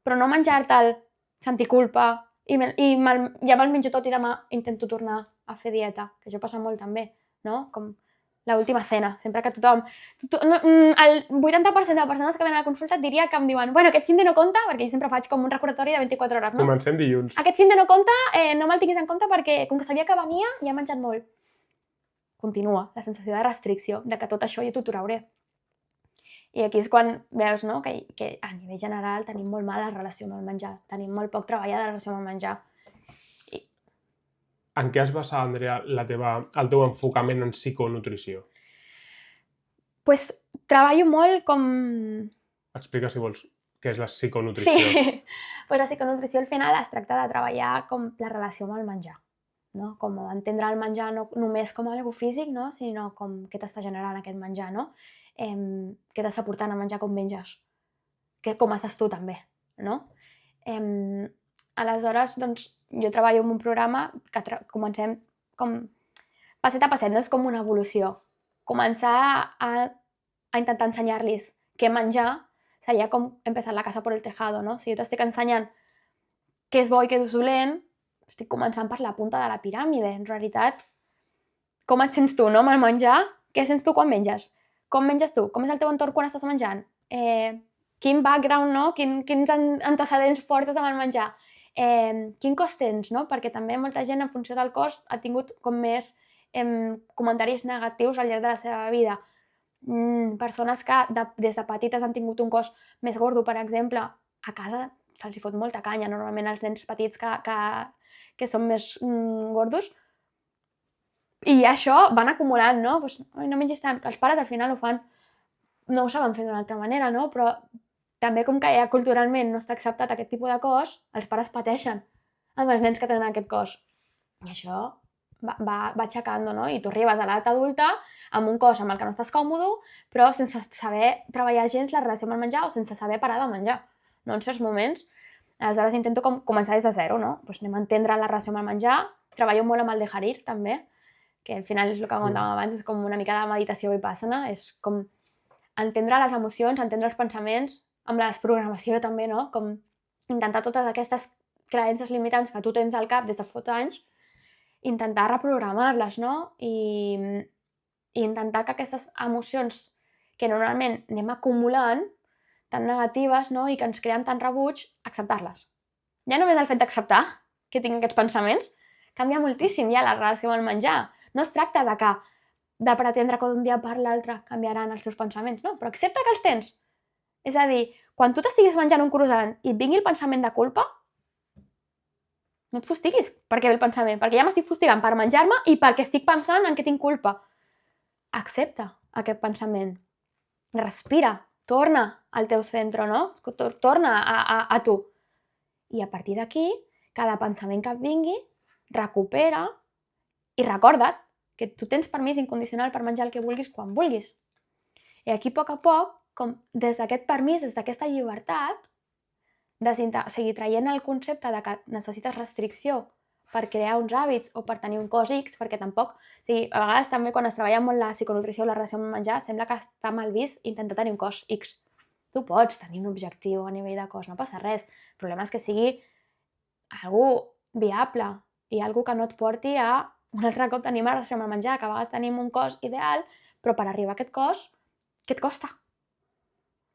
[SPEAKER 2] Però no menjar-te'l, sentir culpa i ja me'l menjo tot i demà intento tornar a fer dieta, que això passa molt també, no? Com l'última cena. Sempre que tothom... El 80% de persones que venen a la consulta et diria que em diuen aquest fin de no compta, perquè jo sempre faig com un recordatori de 24 hores, no?
[SPEAKER 1] Comencem dilluns.
[SPEAKER 2] Aquest fin de no compta, no me'l tinguis en compte perquè, com que sabia que venia, ja he menjat molt. Continua la sensació de restricció, de que tot això jo t'ho trauré. I aquí és quan veus, no?, que a nivell general tenim molt mala relació amb el menjar, tenim molt poc treballada la relació amb el menjar.
[SPEAKER 1] En què es basa, Andrea, el teu enfocament en psiconutrició?
[SPEAKER 2] Pues treballo molt com...
[SPEAKER 1] Explica, si vols, què és la psiconutrició.
[SPEAKER 2] Sí, pues la psiconutrició al final es tracta de treballar com la relació amb el menjar, no? Com entendre el menjar no només com algo físic, no? Sinó com què t'està generant aquest menjar, no? Què t'està portant a menjar com menges, com estàs tu també, no? Aleshores, doncs, jo treballo en un programa que comencem com passet a passet, no és com una evolució. Començar a intentar ensenyar-los què menjar seria com empezar la casa por el tejado, no? Si jo t'estic ensenyant què és bo i què és dolent, estic començant per la punta de la piràmide. En realitat, com et sents tu, no, amb el menjar? Què sents tu quan menges? Com menges tu? Com és el teu entorn quan estàs menjant? Quin background, no? Quins antecedents portes amb el menjar? Quin cos tens, no? Perquè també molta gent, en funció del cos, ha tingut com més comentaris negatius al llarg de la seva vida. Persones que des de petites han tingut un cos més gordo, per exemple, a casa se'ls fot molta canya. Normalment els nens petits que són més gordos, i això van acumulant, no? Pues, no mengis tant, que els pares al final ho fan, no ho saben fer d'una altra manera, no? Però també com que ja culturalment no està acceptat aquest tipus de cos, els pares pateixen amb els nens que tenen aquest cos. I això va aixecant, no? I tu arribes a l'edat adulta amb un cos amb el que no estàs còmode, però sense saber treballar gens la relació amb el menjar o sense saber parar de menjar, no? En certs moments. Aleshores intento començar des de zero, no? Pues anem a entendre la relació amb el menjar. Treballo molt amb el Dejarir, també, que al final és el que comentàvem abans, és com una mica de meditació vipassana, és com entendre les emocions, entendre els pensaments, amb la desprogramació també, no? Com intentar totes aquestes creences limitants que tu tens al cap des de fa anys, intentar reprogramar-les, no? I intentar que aquestes emocions que normalment anem acumulant, tan negatives, no? I que ens creen tant rebuig, acceptar-les. Ja només el fet d'acceptar que tinc aquests pensaments canvia moltíssim ja la relació amb el menjar. No es tracta de pretendre que d'un dia per l'altre canviaran els teus pensaments, no, però accepta que els tens. És a dir, quan tu t'estiguis menjant un croissant i et vingui el pensament de culpa, no et fustiguis perquè ve el pensament, perquè ja m'estic fustigant per menjar-me i perquè estic pensant en què tinc culpa. Accepta aquest pensament. Respira, torna al teu centre, no? Torna a tu. I a partir d'aquí, cada pensament que et vingui, recupera i recorda't que tu tens permís incondicional per menjar el que vulguis quan vulguis. I aquí, a poc, com des d'aquest permís, des d'aquesta llibertat, de seguir traient el concepte de que necessites restricció per crear uns hàbits o per tenir un cos X, perquè tampoc... O sigui, a vegades també quan es treballa molt la psiconutrició o la relació amb el menjar, sembla que està mal vist intentar tenir un cos X. Tu pots tenir un objectiu a nivell de cos, no passa res. El problema és que sigui algú viable i algú que no et porti a un altre cop tenim la relació amb el menjar, que a vegades tenim un cos ideal, però per arribar a aquest cos, què et costa?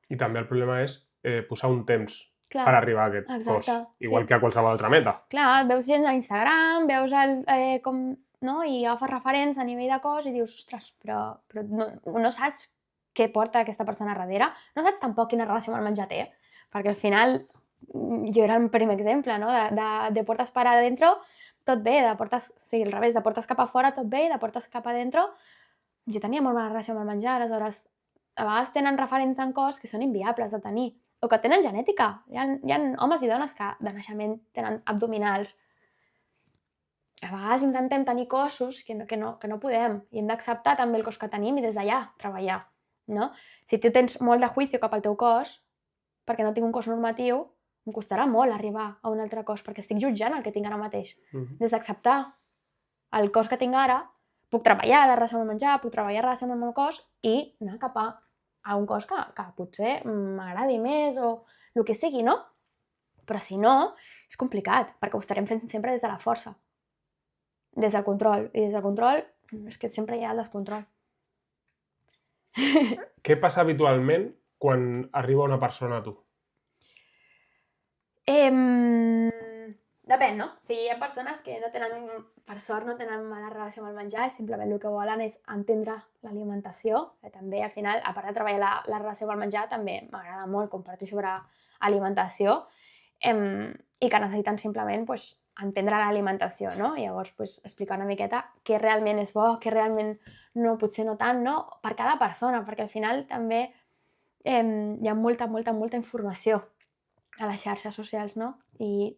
[SPEAKER 1] I també el problema és posar un temps per arribar a aquest cos, igual que a qualsevol altra meta.
[SPEAKER 2] Clar, veus gent a Instagram, veus com, no? I agafes referents a nivell de cos i dius, ostres, però no saps què porta aquesta persona darrere, no saps tampoc quina relació amb el menjar té, perquè al final jo era el primer exemple, no? De portes para adentro, tot bé, al revés, de portes cap a fora, tot bé, i de portes cap a dentro, jo tenia molt mala relació amb el menjar, aleshores, a vegades tenen referents en cos que són inviables de tenir, o que tenen genètica. Hi ha homes i dones que de naixement tenen abdominals. A vegades intentem tenir cossos que no podem, i hem d'acceptar també el cos que tenim i des d'allà treballar, no? Si tu tens molt de juicio cap al teu cos, perquè no tinc un cos normatiu, em costarà molt arribar a un altre cos, perquè estic jutjant el que tinc ara mateix. Des d'acceptar el cos que tinc ara, puc treballar la relació amb el menjar, puc treballar la relació amb el meu cos i anar cap a un cos que potser m'agradi més o el que sigui, no? Però si no, és complicat, perquè ho estarem fent sempre des de la força, des del control. I des del control és que sempre hi ha el descontrol.
[SPEAKER 1] Què passa habitualment quan arriba una persona a tu?
[SPEAKER 2] Depèn, no? O sigui, hi ha persones que no tenen, per sort, no tenen mala relació amb el menjar, simplement el que volen és entendre l'alimentació. També, al final, a part de treballar la relació amb el menjar, també m'agrada molt compartir sobre alimentació i que necessiten simplement entendre l'alimentació, no? I llavors explicar una miqueta què realment és bo, què realment no, potser no tant, no? Per cada persona, perquè al final també hi ha molta informació a les xarxes socials, no? I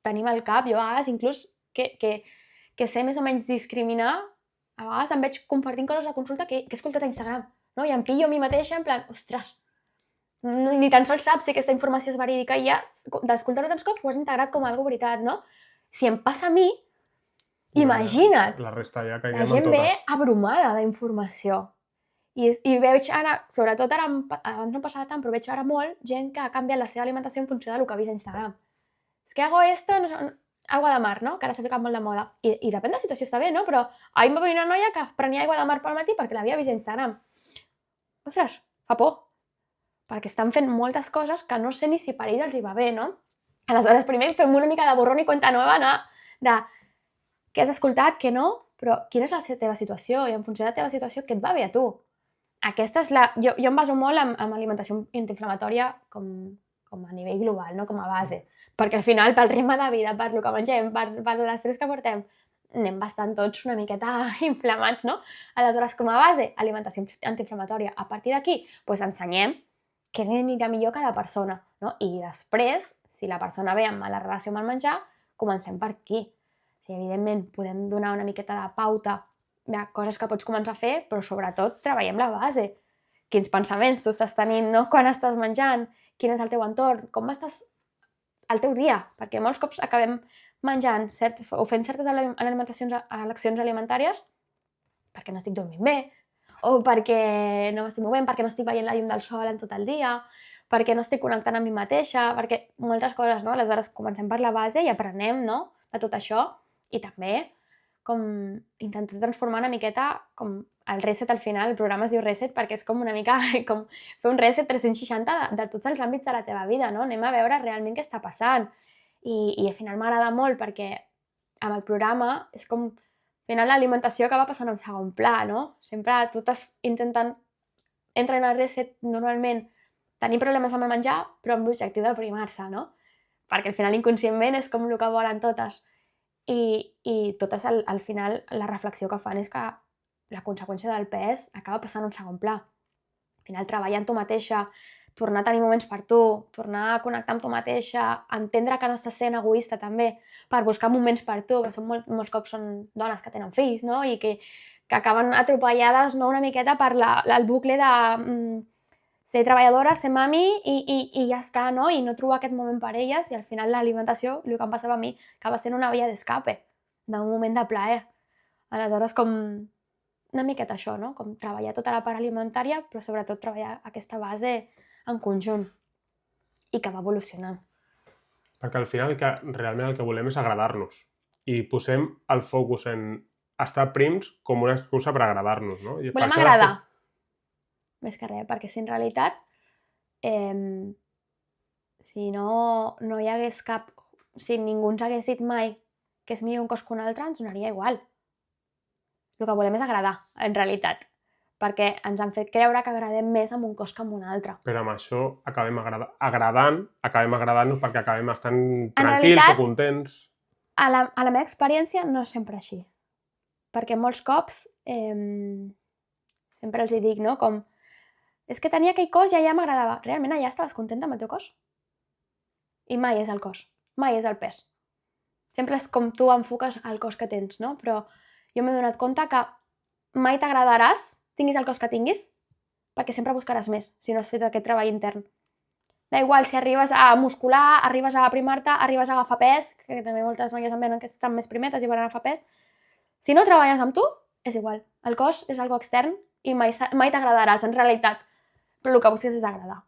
[SPEAKER 2] tenim al cap, jo a vegades inclús que sé més o menys discriminar, a vegades em veig compartint coses a consulta que he escoltat a Instagram, no? I em pillo a mi mateixa en plan, ostres, ni tan sols saps si aquesta informació és verídica i ja d'escoltar-ho tants cops ho has integrat com a algo veritat, no? Si em passa a mi, imagina't,
[SPEAKER 1] la resta ja
[SPEAKER 2] la gent ve abrumada d'informació. I veig ara, sobretot ara, abans no passava tant, però veig ara molt gent que ha canviat la seva alimentació en funció del que ha vist a Instagram. És que hago esto, no sé, aigua de mar, no? Que ara s'ha ficat molt de moda. I depèn de la situació, està bé, no? Però ahir em va venir una noia que prenia aigua de mar pel matí perquè l'havia vist a Instagram. Ostres, fa por. Perquè estan fent moltes coses que no sé ni si per ells els hi va bé, no? Aleshores, primer fem una mica de borrón i cuenta nova, no? De què has escoltat, què no, però quina és la teva situació i en funció de la teva situació què et va bé a tu. Aquesta és jo em baso molt en alimentació antiinflamatòria com a nivell global, no? Com a base. Perquè al final, pel ritme de vida, per el que mengem, per l'estrès que portem, anem bastant tots una miqueta inflamats, no? Aleshores, com a base, alimentació antiinflamatòria. A partir d'aquí, ensenyem què anirà millor a cada persona, no? I després, si la persona ve amb mala relació amb el menjar, comencem per aquí. O sigui, evidentment, podem donar una miqueta de pauta de coses que pots començar a fer, però sobretot treballem la base. Quins pensaments tu estàs tenint, no? Quan estàs menjant, quin és el teu entorn, com estàs al teu dia, perquè molts cops acabem menjant o fent certes eleccions alimentàries perquè no estic dormint bé, o perquè no m'estic movent, perquè no estic veient la llum del sol en tot el dia, perquè no estic connectant amb mi mateixa, perquè moltes coses, no? Aleshores comencem per la base i aprenem, no? De tot això, i també com intentar transformar una miqueta com el reset al final, el programa es diu reset perquè és com una mica com fer un reset 360 de tots els àmbits de la teva vida, no? Anem a veure realment què està passant. I al final m'agrada molt perquè amb el programa és com al final l'alimentació acaba passant a un segon pla, no? Sempre tu estàs intentant entrar en el reset normalment tenir problemes amb el menjar però amb l'objectiu d'aprimar-se, no? Perquè al final inconscientment és com el que volen totes. I totes al final la reflexió que fan és que la conseqüència del pes acaba passant a un segon pla. Al final treballar en tu mateixa, tornar a tenir moments per tu, tornar a connectar amb tu mateixa, entendre que no estàs sent egoista també per buscar moments per tu, que molts cops són dones que tenen fills, no? I que acaben atropellades, no? Una miqueta per el bucle de ser treballadora, ser mami i ja està, no? I no trobar aquest moment per elles i al final l'alimentació, el que em passava a mi, acaba sent una via d'escape, d'un moment de plaer. Aleshores, com una miqueta això, no? Com treballar tota la part alimentària, però sobretot treballar aquesta base en conjunt i que va evolucionant.
[SPEAKER 1] Perquè al final realment el que volem és agradar-nos i posem el focus en estar prims com una excusa per agradar-nos, no?
[SPEAKER 2] Volem agradar. Més que res, perquè si en realitat si no hi hagués cap... Si ningú ens hagués dit mai que és millor un cos que un altre, ens donaria igual. El que volem és agradar, en realitat, perquè ens han fet creure que agradem més amb un cos que amb un altre.
[SPEAKER 1] Però amb això acabem agradant-nos perquè acabem estant tranquils o contents.
[SPEAKER 2] A la meva experiència no és sempre així. Perquè molts cops sempre els dic, no? Com és que tenia aquell cos i allà m'agradava. Realment allà estaves contenta amb el teu cos? I mai és el cos, mai és el pes. Sempre és com tu enfoques el cos que tens, no? Però jo m'he donat compte que mai t'agradaràs, tinguis el cos que tinguis, perquè sempre buscaràs més, si no has fet aquest treball intern. Da igual si arribes a muscular, arribes a aprimar-te, arribes a agafar pes, que també moltes noies em venen que estan més primetes i volen agafar pes. Si no treballes amb tu, és igual. El cos és algo extern i mai t'agradaràs, en realitat. Però el que busques és agradar.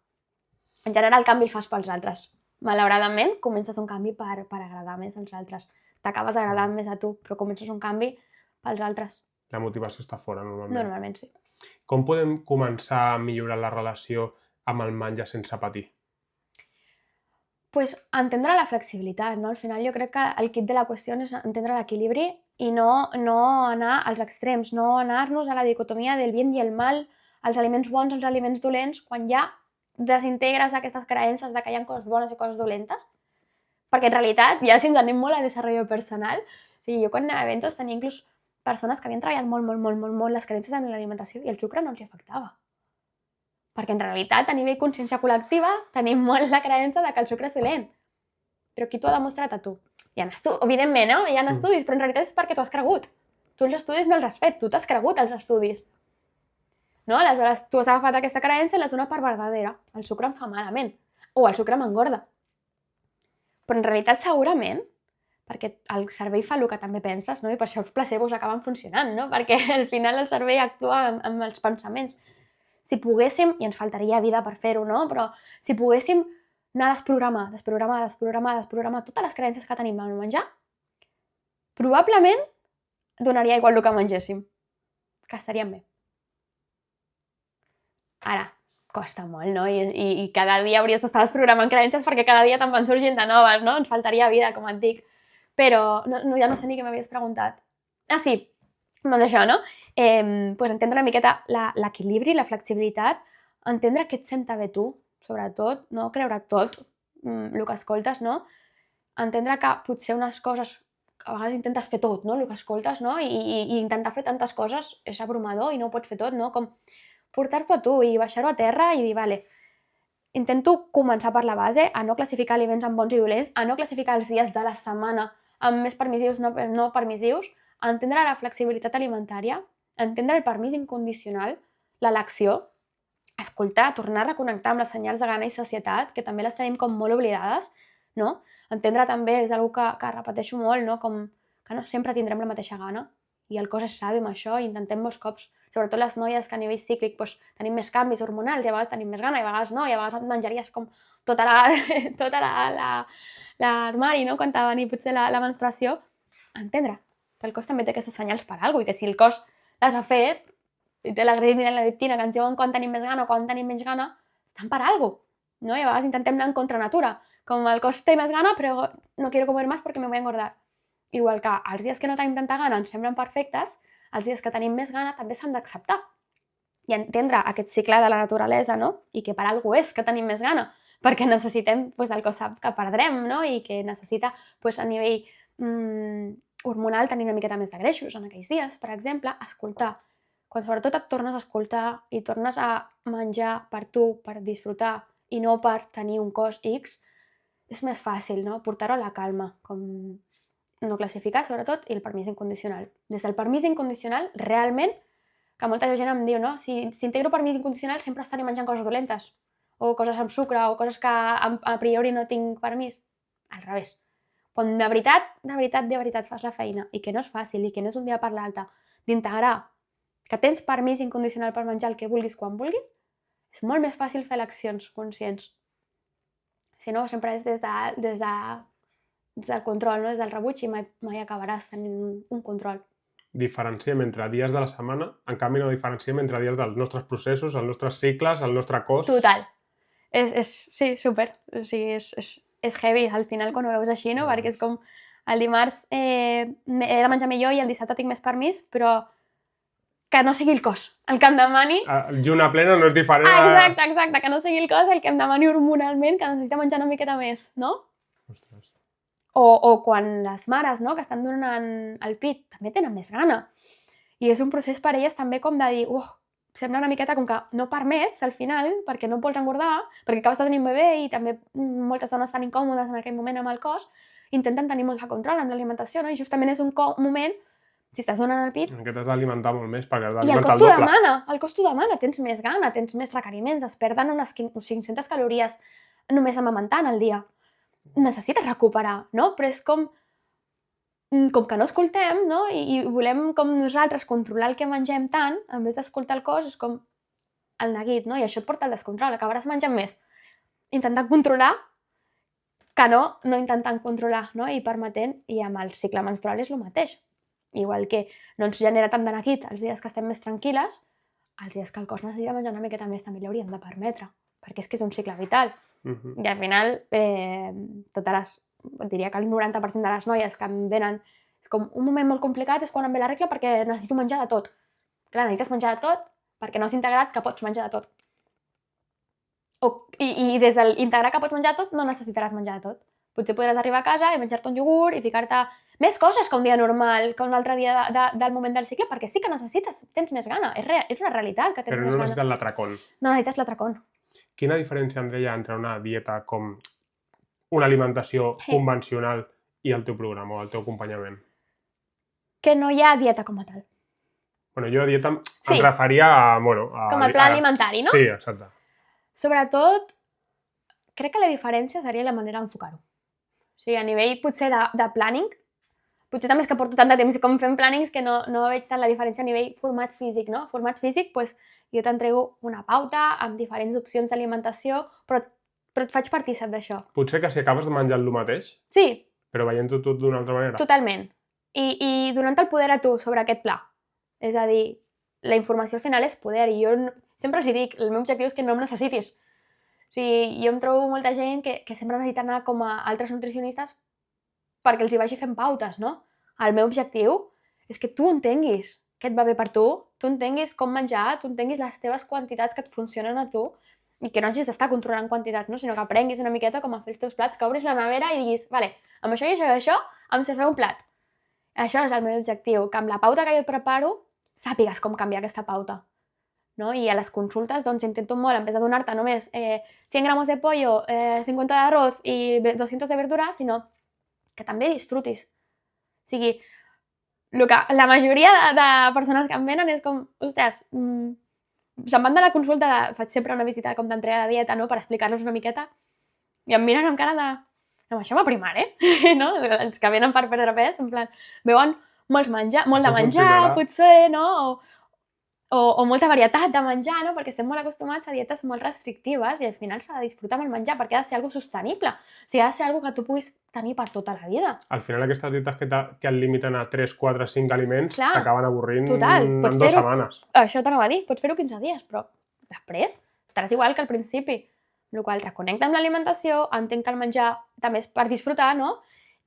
[SPEAKER 2] En general, el canvi el fas pels altres. Malauradament, comences un canvi per agradar més als altres. T'acabes agradant més a tu, però comences un canvi pels altres.
[SPEAKER 1] La motivació està fora, normalment.
[SPEAKER 2] Normalment, sí.
[SPEAKER 1] Com podem començar a millorar la relació amb el menjar sense patir?
[SPEAKER 2] Pues entendre la flexibilitat, no? Al final jo crec que el kit de la qüestió és entendre l'equilibri i no anar als extrems, no anar-nos a la dicotomia del bien i el mal, els aliments bons, els aliments dolents, quan ja desintegres aquestes creences de que hi ha coses bones i coses dolentes. Perquè en realitat, ja si ens anem molt a desenvolupament personal, o sigui, jo quan anava a eventos tenia inclús persones que havien treballat molt les creences en l'alimentació i el sucre no els afectava. Perquè en realitat, a nivell consciència col·lectiva, tenim molt la creença de que el sucre és dolent. Però qui t'ho ha demostrat a tu? Evidentment, no? Hi ha estudis, però en realitat és perquè t'ho has cregut. Tu els estudis no els has fet, tu t'has cregut els estudis. No? Aleshores, tu has agafat aquesta creença i l'has donat per verdadera. El sucre em fa malament. O el sucre m'engorda. Però en realitat, segurament, perquè el cervell fa el que també penses, no? I per això els placebos acaben funcionant, no? Perquè al final el cervell actua amb els pensaments. Si poguéssim, i ens faltaria vida per fer-ho, no? Però si poguéssim anar a desprogramar totes les creences que tenim al menjar, probablement donaria igual el que mengéssim, que estaríem bé. Ara, costa molt, no? I cada dia hauries d'estar desprogramant creences perquè cada dia te'n van sorgint de noves, no? Ens faltaria vida, com et dic. Però ja no sé ni què m'havies preguntat. Ah, sí, doncs això, no? Pues entendre una miqueta l'equilibri, la flexibilitat, entendre què et senta bé tu, sobretot, no creure tot el que escoltes, no? Entendre que potser unes coses, a vegades intentes fer tot, no? El que escoltes, no? I intentar fer tantes coses és abrumador i no ho pots fer tot, no? Com portar-t'ho a tu i baixar-ho a terra i dir, vale, intento començar per la base, a no classificar aliments en bons i dolents, a no classificar els dies de la setmana amb més permissius, no permissius, a entendre la flexibilitat alimentària, a entendre el permís incondicional, l'elecció, escoltar, tornar a reconnectar amb les senyals de gana i sacietat, que també les tenim com molt oblidades, no? Entendre també, és una que repeteixo molt, no? Com que no sempre tindrem la mateixa gana, i el cos és savi amb això, i intentem molts cops, sobretot les noies que a nivell cíclic doncs, tenim més canvis hormonals, i a vegades tenim més gana, i a vegades no, i a vegades menjaries com tota l'armari, no? Quan t'ha venit potser la menstruació, entendre que el cos també té aquestes senyals per alguna cosa, i que si el cos les ha fet, i té la grelina i la leptina, que ens diuen quan tenim més gana o quan tenim menys gana, estan per alguna cosa, no? I a vegades intentem anar en contra natura, com el cos té més gana, però no quiero comer más porque me voy a engordar. Igual que els dies que no tenim tanta gana ens semblen perfectes, els dies que tenim més gana també s'han d'acceptar. I entendre aquest cicle de la naturalesa, no? I que per alguna cosa és que tenim més gana, perquè necessitem, el cos sap que perdrem, no? I que necessita, a nivell hormonal, tenir una miqueta més de greixos en aquells dies, per exemple, escoltar. Quan sobretot et tornes a escoltar i tornes a menjar per tu, per disfrutar, i no per tenir un cos X, és més fàcil, no? Portar-ho a la calma, com no classificar, sobretot, i el permís incondicional. Des del permís incondicional, realment, que molta gent em diu, no? Si integro permís incondicional sempre estaré menjant coses dolentes, o coses amb sucre, o coses que a priori no tinc permís. Al revés. Quan de veritat fas la feina, i que no és fàcil, i que no és un dia per l'altre, d'integrar que tens permís incondicional per menjar el que vulguis quan vulguis, és molt més fàcil fer eleccions conscients. Si no, sempre és des del control, no? Des del rebuig, i mai acabaràs tenint un control.
[SPEAKER 1] Diferenciem entre dies de la setmana, en canvi no diferenciem entre dies dels nostres processos, els nostres cicles, el nostre cos.
[SPEAKER 2] Total. Sí, súper. O sigui, és heavy al final quan ho veus així, no? Perquè és com el dimarts he de menjar millor i el dissabte tinc més permís, però que no sigui el cos el que em demani...
[SPEAKER 1] Lluna plena no és diferent.
[SPEAKER 2] Exacte, que no sigui el cos el que em demani hormonalment que necessita menjar una miqueta més, no?
[SPEAKER 1] Ostres.
[SPEAKER 2] O quan les mares, no?, que estan donant el pit, també tenen més gana. I és un procés per elles també com de dir, sembla una miqueta com que no permets al final, perquè no et vols engordar, perquè acabes de tenir un bebè i també moltes dones estan incòmodes en aquell moment amb el cos, intenten tenir molt de control amb l'alimentació, no? I justament és un moment, si estàs donant el pit...
[SPEAKER 1] En què t'has d'alimentar molt més, perquè has
[SPEAKER 2] d'alimentar el doble. I el cos t'ho demana, tens més gana, tens més requeriments, es perden unes 500 calories només amamentant al dia. Necessites recuperar, no? Però és com que no escoltem, no? I volem com nosaltres controlar el que mengem tant, en vez d'escoltar el cos, és com el neguit, no? I això et porta al descontrol, acabaràs menjant més. Intentant controlar que no intentant controlar, no? I permetent, i amb el cicle menstrual és el mateix. Igual que no ens genera tant de neguit els dies que estem més tranquil·les, els dies que el cos necessita menjar una miqueta més també li hauríem de permetre, perquè és que és un cicle vital. I al final, diria que el 90% de les noies que em venen, és com un moment molt complicat, és quan em ve la regla perquè necessito menjar de tot. Clar, necessites menjar de tot perquè no has integrat que pots menjar de tot. I des de l'integrar que pots menjar de tot no necessitaràs menjar de tot. Potser podràs arribar a casa i menjar-te un iogurt i ficar-te més coses que un dia normal, que un altre dia del moment del cicle, perquè sí que necessites, tens més gana. És una realitat que tens més gana.
[SPEAKER 1] Però no necessites l'atracón.
[SPEAKER 2] No necessites l'atracón.
[SPEAKER 1] Quina diferència, Andrea, entre una dieta com una alimentació convencional i el teu programa o el teu acompanyament?
[SPEAKER 2] Que no hi ha dieta com a tal.
[SPEAKER 1] Bueno, jo a dieta em referia a...
[SPEAKER 2] Com a pla alimentari, no?
[SPEAKER 1] Sí, exacte.
[SPEAKER 2] Sobretot, crec que la diferència seria la manera d'enfocar-ho. O sigui, a nivell potser de planning, potser també és que porto tant de temps com fent plannings que no veig tant la diferència a nivell format físic, no? Format físic, doncs, jo t'entrego una pauta amb diferents opcions d'alimentació, però et faig partícip d'això.
[SPEAKER 1] Potser que si acabes de menjar el mateix,
[SPEAKER 2] sí,
[SPEAKER 1] però veient-ho tot d'una altra manera.
[SPEAKER 2] Totalment. I donant el poder a tu sobre aquest pla. És a dir, la informació al final és poder, i jo sempre els dic, el meu objectiu és que no em necessitis. O sigui, jo em trobo molta gent que sempre necessita anar com a altres nutricionistes perquè els hi vagi fent pautes, no? El meu objectiu és que tu entenguis què et va bé per tu entenguis com menjar, tu entenguis les teves quantitats que et funcionen a tu i que no hagis d'estar controlant quantitats, no? Sinó que aprenguis una miqueta com a fer els teus plats, que obris la nevera i diguis, vale, amb això i això i això em sé fer un plat. Això és el meu objectiu, que amb la pauta que jo et preparo sàpigues com canviar aquesta pauta. No? I a les consultes doncs intento molt, en vez de donar-te només 100 gramos de pollo, 50 d'arroz i 200 de verdura, sinó que també disfrutis. O sigui, la majoria de persones que em venen és com, ostres, se'n van de la consulta, faig sempre una visita com d'entrega de dieta, no?, per explicar-los una miqueta, i em miren amb cara de, això m'aprimar, no? Els que venen per perdre pes, en plan, veuen molt de menjar, potser, no?, o molta varietat de menjar, no? Perquè estem molt acostumats a dietes molt restrictives i al final s'ha de disfrutar amb el menjar perquè ha de ser algo sostenible. O sigui, ha de ser algo que tu puguis tenir per tota la vida.
[SPEAKER 1] Al final aquestes dietes que et limiten a 3, 4, 5 aliments t'acaben avorrint en 2 setmanes.
[SPEAKER 2] Això t'anava a dir, pots fer-ho 15 dies, però després estaràs igual que al principi. Amb la qual cosa reconnecta amb l'alimentació, entenc que el menjar també és per disfrutar, no?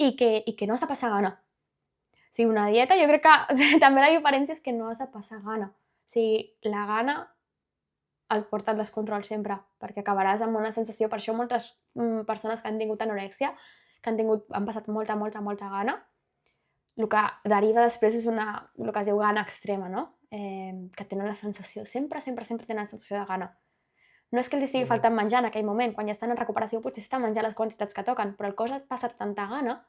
[SPEAKER 2] I que no has de passar gana. O sigui, una dieta, jo crec que també la diferència és que no has de passar gana. O sigui, la gana et porta al descontrol sempre, perquè acabaràs amb una sensació, per això moltes persones que han tingut anorèxia, que han passat molta gana, el que deriva després és el que es diu gana extrema, no? Que tenen la sensació, sempre tenen la sensació de gana. No és que els estigui faltant menjar en aquell moment, quan ja estan en recuperació potser estan menjant les quantitats que toquen, però el cos ha passat tanta gana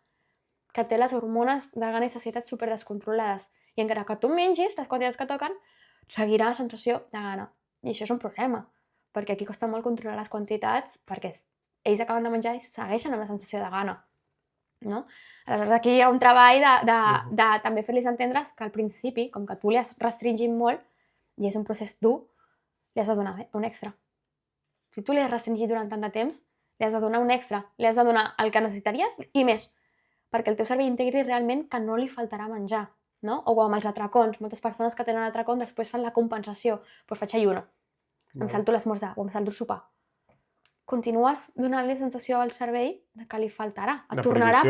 [SPEAKER 2] que té les hormones de gana i sacietat super descontrolades. I encara que tu mengis les quantitats que toquen, seguirà la sensació de gana. I això és un problema, perquè aquí costa molt controlar les quantitats perquè ells acaben de menjar i segueixen amb la sensació de gana. No? Aleshores, aquí hi ha un treball de també fer-los entendre que al principi, com que tu li has restringit molt, i és un procés dur, li has de donar un extra. Si tu li has restringit durant tant de temps, li has de donar un extra, li has de donar el que necessitaries i més, perquè el teu cervell integri realment que no li faltarà menjar. No? O amb els atracons, moltes persones que tenen atracón després fan la compensació, doncs faig ayuno, em salto l'esmorzar o em salto el sopar. Continues donant-li la sensació al cervell que li faltarà, et tornarà a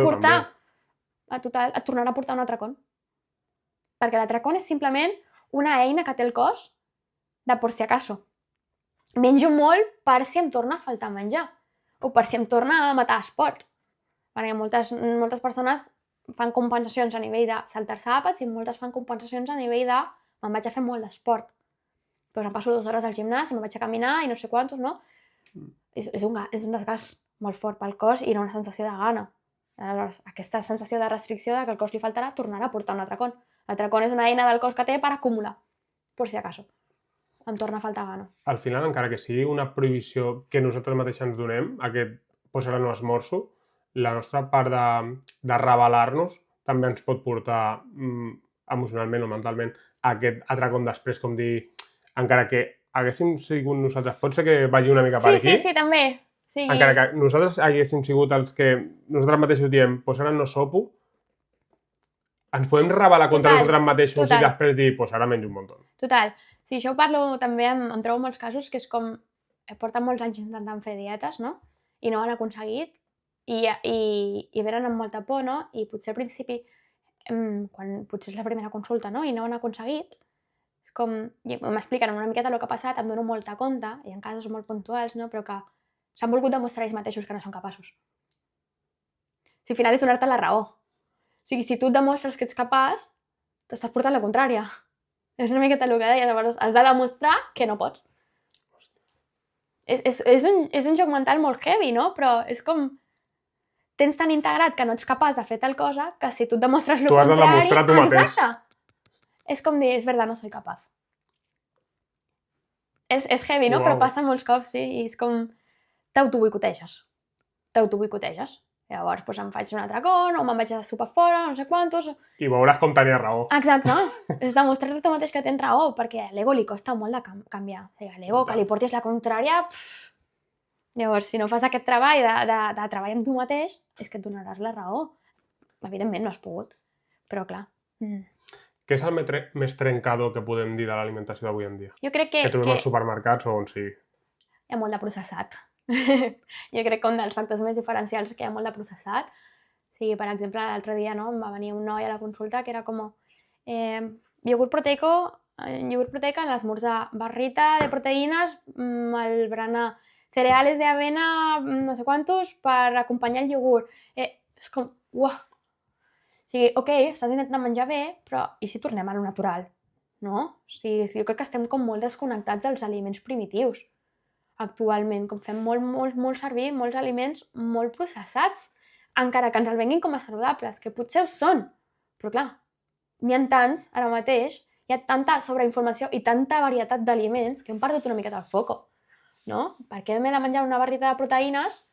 [SPEAKER 2] portar un atracón. Perquè l'atracón és simplement una eina que té el cos de por si acaso. Menjo molt per si em torna a faltar menjar o per si em torna a matar esport. Perquè moltes persones fan compensacions a nivell de saltar-se àpats i moltes fan compensacions a nivell de me'n vaig a fer molt d'esport. Doncs em passo 2 hores al gimnàs i me'n vaig a caminar i no sé quantos, no? És un desgast molt fort pel cos i no una sensació de gana. Aleshores, aquesta sensació de restricció de que el cos li faltarà tornarà a portar un atracón. L'atracón és una eina del cos que té per acumular, per si acaso. Em torna a faltar gana.
[SPEAKER 1] Al final, encara que sigui una prohibició que nosaltres mateixos ens donem, aquest posar no esmorzo, la nostra part de rebel·lar-nos també ens pot portar emocionalment o mentalment a aquest atracón després, com dir, encara que haguéssim sigut nosaltres, pot ser que vagi una mica per aquí?
[SPEAKER 2] Sí, també. Sí.
[SPEAKER 1] Encara que nosaltres haguéssim sigut els que nosaltres mateixos diem, doncs ara no sopo, ens podem rebel·lar contra nosaltres mateixos i després dir, doncs ara menjo un muntó.
[SPEAKER 2] Total. Sí, això ho parlo també, em trobo molts casos que és com, porten molts anys intentant fer dietes, no? I no ho han aconseguit i venen amb molta por, no? I potser al principi, quan potser és la primera consulta, no? I no ho han aconseguit, és com, m'expliquen una miqueta el que ha passat, em dono molta compte, i en casos molt puntuals, no? Però que s'han volgut demostrar ells mateixos que no són capaços. Si al final és donar-te la raó. O sigui, si tu et demostres que ets capaç, t'estàs portant la contrària. És una miqueta el que deia, llavors has de demostrar que no pots. És un joc mental molt heavy, no? Però és com... Tens tan integrat que no ets capaç de fer tal cosa que si tu et demostres el contrari...
[SPEAKER 1] Tu has de demostrar tu mateix.
[SPEAKER 2] Exacte. És com dir, és verdad, no soy capaz. És heavy, no? Però passa molts cops, sí, i és com... T'autoboicoteges. Llavors, doncs em faig un atracón, o me'n vaig a sopar fora, no sé quantos...
[SPEAKER 1] I veuràs com tenia raó.
[SPEAKER 2] Exacte. És demostrar-te tu mateix que tens raó, perquè a l'ego li costa molt de canviar. O sigui, a l'ego que li portis la contrària... Llavors, si no fas aquest treball de treball amb tu mateix, és que et donaràs la raó. Evidentment, no has pogut. Però, clar...
[SPEAKER 1] Què és el més trencador que podem dir de l'alimentació d'avui en dia?
[SPEAKER 2] Jo crec que
[SPEAKER 1] trobem als supermercats o on sigui.
[SPEAKER 2] Hi ha molt de processat. Jo crec que un dels factors més diferencials que hi ha molt de processat. O sigui, per exemple, l'altre dia no, em va venir un noi a la consulta que era com iogurt proteico en l'esmorzar, barrita de proteïnes al berenar, cereales de avena, no sé quantos, per acompanyar el iogurt. És com, uah! O sigui, ok, estàs intentant menjar bé, però i si tornem a lo natural? No? O sigui, jo crec que estem com molt desconnectats dels aliments primitius actualment, com fem molt servir molts aliments molt processats, encara que ens el venguin com a saludables, que potser ho són, però clar, n'hi ha tants ara mateix, hi ha tanta sobreinformació i tanta varietat d'aliments que hem perdut una miqueta el foco, no? Per què m'he de menjar una barrita de proteïnes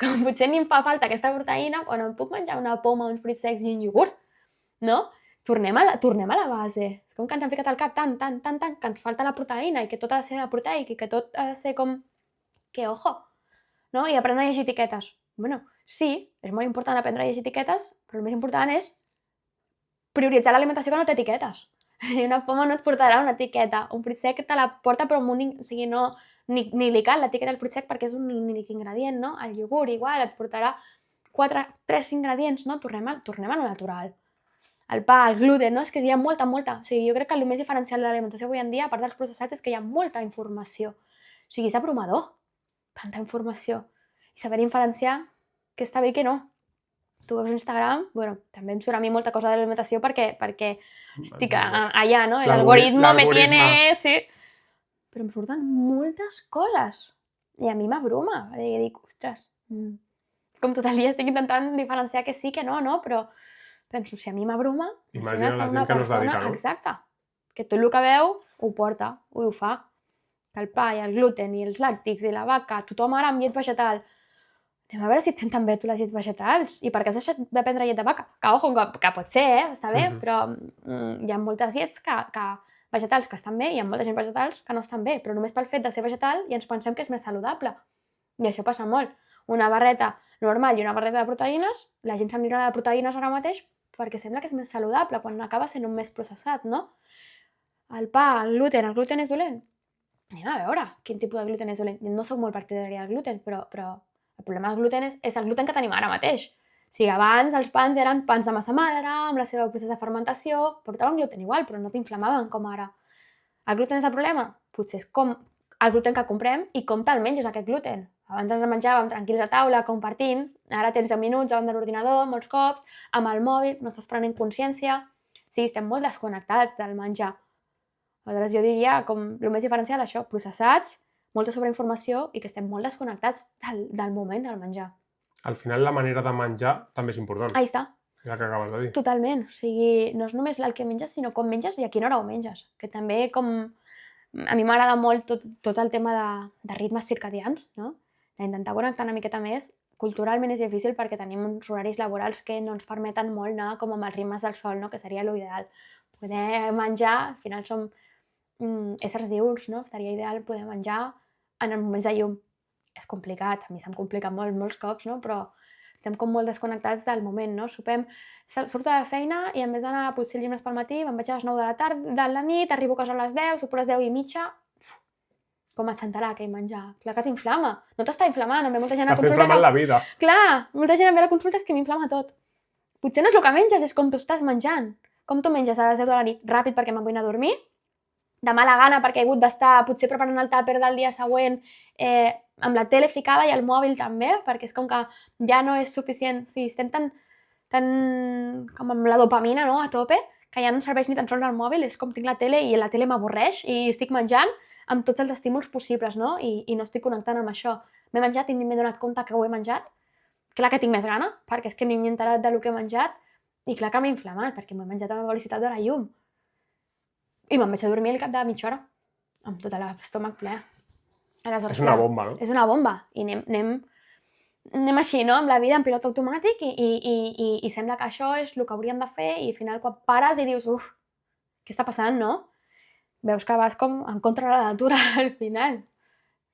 [SPEAKER 2] que potser ni em fa falta aquesta proteïna quan em puc menjar una poma, uns fruits secs i un iogurt, no? Tornem a la base. És com que ens han ficat al cap tant, que ens falta la proteïna i que tot ha de ser proteic i que tot ha de ser com... Que ojo! No? I aprendre a llegir etiquetes. Bueno, sí, és molt important aprendre a llegir etiquetes, però el més important és prioritzar l'alimentació que no té etiquetes. Una poma no et portarà una etiqueta. Un fruit sec te la porta però amb un... O sigui, no... Ni li cal l'etiqueta del fruit sec perquè és un únic ingredient, no? El iogurt igual et portarà 3 ingredients, no? Tornem a lo natural. El pa, el gluten, no? És que hi ha molta. O sigui, jo crec que el més diferencial de l'alimentació avui en dia, a part dels processats, és que hi ha molta informació. O sigui, és abrumador. Tanta informació. I saber diferenciar què està bé i què no. Tu veus Instagram, bueno, també em surt a mi molta cosa de l'alimentació perquè estic allà, no? L'algoritmo me tiene... Sí. Però em surten moltes coses. I a mi m'abruma. I dic, ostres, com tot el dia estic intentant diferenciar que sí, que no, però... Penso, si a mi m'abruma...
[SPEAKER 1] Imagina la gent que no es dedica, no?
[SPEAKER 2] Exacte. Que tot el que veu ho porta, ho fa. El pa i el gluten i els làctics i la vaca, tothom ara amb llet vegetal. Anem a veure si et senten bé tu les llets vegetals i per què has deixat de prendre llet de vaca. Que, ojo, que pot ser, està bé, però hi ha moltes llets vegetals que estan bé i hi ha moltes llets vegetals que no estan bé, però només pel fet de ser vegetal ja ens pensem que és més saludable. I això passa molt. Una barreta normal i una barreta de proteïnes, la gent s'anirà de proteïnes ara mateix perquè sembla que és més saludable quan acaba sent un més processat, no? El pa, el gluten és dolent? Anem a veure quin tipus de gluten és dolent. Jo no soc molt partidària del gluten, però el problema del gluten és el gluten que tenim ara mateix. O sigui, abans els pans eren pans de massa magre, amb la seva procés de fermentació, portaven gluten igual, però no t'inflamaven com ara. El gluten és el problema? Potser és com el gluten que comprem i com te'l menges, aquest gluten. Abans ens menjàvem tranquils a taula, compartint, ara tens 10 minuts davant de l'ordinador, molts cops, amb el mòbil, no estàs prenent consciència. Sí, estem molt desconnectats del menjar. Aleshores, jo diria, com el més diferencial, això, processats, molta sobreinformació i que estem molt desconnectats del moment del menjar.
[SPEAKER 1] Al final, la manera de menjar també és important.
[SPEAKER 2] Ahí està.
[SPEAKER 1] És el que acabes de dir.
[SPEAKER 2] Totalment. O sigui, no és només el que menges, sinó com menges i a quina hora ho menges. Que també, com... A mi m'agrada molt tot el tema de ritmes circadians, no? D'intentar connectar una miqueta més. Culturalment és difícil perquè tenim uns horaris laborals que no ens permeten molt anar com amb els ritmes del sol, no? Que seria l'ideal. Poder menjar, al final som éssers diürns, no? Estaria ideal poder menjar en els moments de llum. És complicat, a mi se'm complica molts cops, no? Però estem com molt desconnectats del moment, no? Sopem, surto de la feina i en vez d'anar potser al gimnàs pel matí, me'n vaig a les 9 de la tarda, de la nit, arribo a casa a les 10, sopo a les 10 i mitja, com et sentarà aquell menjar? Clar que t'inflama. No t'està inflamant, em ve molta gent a la consulta.
[SPEAKER 1] T'està inflamant la vida.
[SPEAKER 2] Clar, molta gent em ve a la consulta que m'inflama tot. Potser no és el que menges, és com tu estàs menjant. Com tu menges a les 10 de la nit? Ràpid perquè me'n vull anar a dormir, de mala gana perquè he hagut d'estar potser preparant el tàper del dia següent amb la tele ficada i el mòbil també, perquè és com que ja no és suficient, o sigui, estem tan com amb la dopamina, no?, a tope, que ja no em serveix ni tan sols el mòbil, és com tinc la tele i la tele m'avorreix i estic menjant amb tots els estímuls possibles, no?, i no estic connectant amb això. M'he menjat i m'he donat compte que ho he menjat, clar que tinc més gana, perquè és que ni m'he enterat del que he menjat, i clar que m'he inflamat, perquè m'he menjat a la velocitat de la llum. I me'n vaig a dormir al cap de mitja hora, amb tot l'estómac ple. Aleshores,
[SPEAKER 1] és una bomba, no?
[SPEAKER 2] És una bomba. I anem així, no?, amb la vida en pilot automàtic i sembla que això és el que hauríem de fer i al final quan pares i dius, uf, què està passant, no? Veus que vas com en contra de la natura al final.